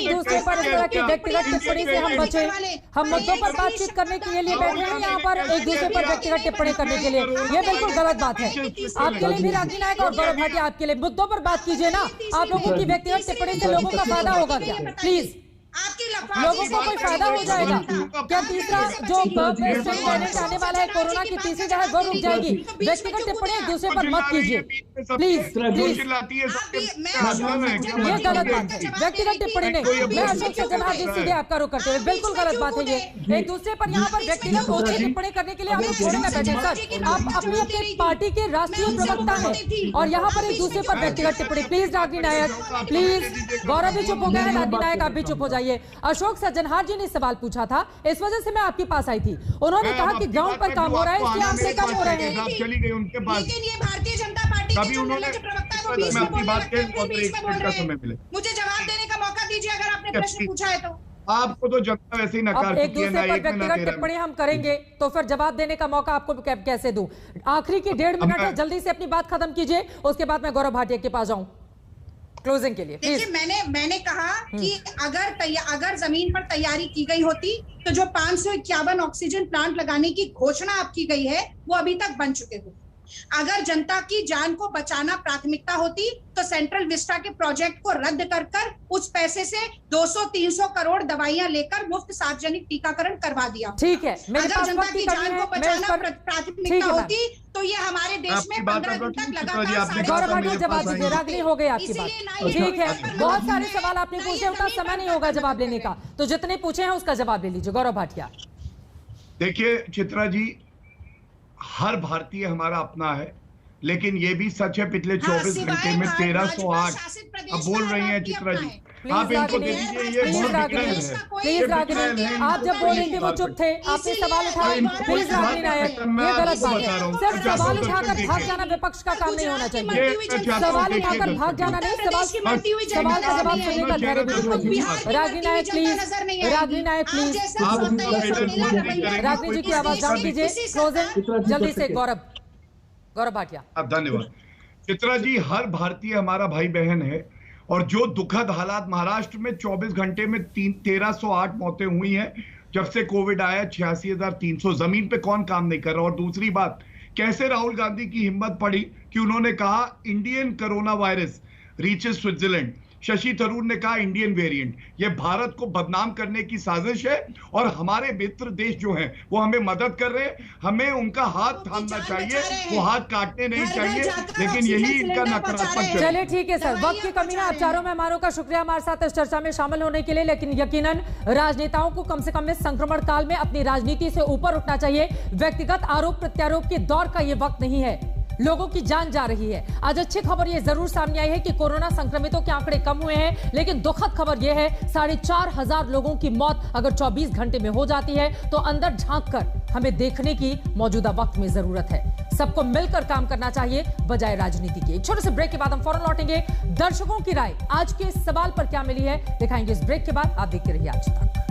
दूसरे पर इस तरह की व्यक्तिगत टिप्पणी से हम बचे। हम मुद्दों पर बातचीत करने के लिए बैठे हैं, यहाँ पर एक दूसरे पर व्यक्तिगत टिप्पणी करने के लिए, ये बिल्कुल गलत बात है। आपके लिए भी रागिनी नायक और गौरव भाटिया, आपके लिए मुद्दों पर बात कीजिए ना। आप लोगों की व्यक्तिगत टिप्पणी से लोगों का फायदा होगा क्या? प्लीज, लोगों को कोई फायदा हो जाएगा क्या? तीसरा जो वेरिएंट आने वाला है कोरोना की, तीसरी लहर वो रुक जाएगी। व्यक्तिगत टिप्पणी एक दूसरे पर मत कीजिए प्लीज प्लीज, ये गलत बात है। व्यक्तिगत टिप्पणी नहीं। मैं अशोक सज्जन हाजी सीधे आपका रुख करते हुए, बिल्कुल गलत बात है ये। एक दूसरे पर यहाँ पर व्यक्तिगत ओछी टिप्पणी करने के लिए हम लोग थोड़े ना बैठे सर। आप अपनी अपनी पार्टी के राष्ट्रीय प्रवक्ता हैं और यहाँ पर एक दूसरे पर व्यक्तिगत टिप्पणी। Please Ragini Nayak, please. गौरव भी चुप हो गया है, रागिनी नायक आप भी चुप हो जाइए। अशोक सज्जनहार जी ने सवाल पूछा था, इस वजह से मैं आपके पास आई थी। उन्होंने कहा कि ग्राउंड पर काम हो रहा है, इसलिए आंकड़े कम हो रहे हैं। चली गई उनके पास, लेकिन ये भारतीय जनता पार्टी के जो प्रवक्ता है वो बीच में बोल रहे हैं। मुझे जवाब देने का मौका दीजिए अगर आपने प्रश्न पूछा है तो। आपको तो जनता वैसे ही नकार एक दूसरे पर व्यक्तिगत टिप्पणी हम करेंगे तो फिर जवाब देने का मौका आपको कैसे दूं? आखिरी की 1.5 मिनट है, जल्दी से अपनी बात खत्म कीजिए, उसके बाद मैं गौरव भाटिया के पास जाऊं क्लोजिंग के लिए। देखिए, मैंने कहा कि अगर जमीन पर तैयारी की गई होती तो जो 551 ऑक्सीजन प्लांट लगाने की घोषणा अब की गई है वो अभी तक बन चुके होते। अगर जनता की जान को बचाना प्राथमिकता होती तो सेंट्रल विस्टा के प्रोजेक्ट को रद्द कर उस पैसे से 200-300 करोड़ दवाइयां लेकर मुफ्त सार्वजनिक टीकाकरण करवा दिया। ठीक है, अगर जनता की जान को बचाना प्राथमिकता होती तो ये हमारे देश में 15 दिन तक लगातार। गौरव भाटिया जवाब दीजिए, रागिनी हो गई आपकी बात। ठीक है, बहुत सारे सवाल आपने पूछे, उतना समय नहीं होगा जवाब लेने का, तो जितने पूछे हैं उसका जवाब ले लीजिए। गौरव भाटिया, देखिए चित्रा जी, हर भारतीय हमारा अपना है, लेकिन ये भी सच है पिछले 24 घंटे में 1308 अब बोल रही हैं चित्रा जी, आप इनको दे दीजिए। ये बहुत प्लीज रागिनी, आप जब बोल रही थी वो चुप थे, आपने सवाल उठाया। प्लीज रागिनी नायक, ये गलत बात है। सिर्फ सवाल उठाकर भाग जाना विपक्ष का काम नहीं होना चाहिए। सवाल उठाकर भाग जाना नहीं, सवाल का जवाब सुनने का धैर्य भी चाहिए। रागिनी नायक प्लीज, रागिनी नायक प्लीज, रागिनी जी की आवाज डाल दीजिए। क्लोजिंग जल्दी से। गौरव भाटिया, धन्यवाद। चित्रा जी, हर भारतीय हमारा भाई बहन है और जो दुखद हालात महाराष्ट्र में 24 घंटे में 1308 मौतें हुई हैं जब से कोविड आया, 86,300, जमीन पे कौन काम नहीं कर रहा। और दूसरी बात, कैसे राहुल गांधी की हिम्मत पड़ी कि उन्होंने कहा Indian corona virus reaches Switzerland, Shashi Tharoor ने कहा इंडियन वेरिएंट। ये भारत को बदनाम करने की साजिश है और हमारे मित्र देश जो हैं वो हमें मदद कर रहे हैं। हमें उनका हाथ थामना चाहिए, वो हाथ काटने नहीं चाहिए, लेकिन यही इनका नकारात्मक। चलिए ठीक है सर, वक्त की कमी है। आप चारों मेहमानों का शुक्रिया हमारे साथ इस चर्चा में शामिल होने के लिए, लेकिन यकीनन राजनेताओं को कम से कम इस संक्रमण काल में अपनी राजनीति से ऊपर उठना चाहिए। व्यक्तिगत आरोप प्रत्यारोप के दौर का ये वक्त नहीं है, लोगों की जान जा रही है। आज अच्छी खबर यह जरूर सामने आई है कि कोरोना संक्रमितों के आंकड़े कम हुए हैं, लेकिन दुखद खबर यह है 4,500 लोगों की मौत अगर 24 घंटे में हो जाती है तो अंदर झांककर हमें देखने की मौजूदा वक्त में जरूरत है। सबको मिलकर काम करना चाहिए बजाय राजनीति के। एक छोटे से ब्रेक के बाद हम फौरन लौटेंगे। दर्शकों की राय आज के इस सवाल पर क्या मिली है दिखाएंगे इस ब्रेक के बाद। आप देखते रहिए आज तक।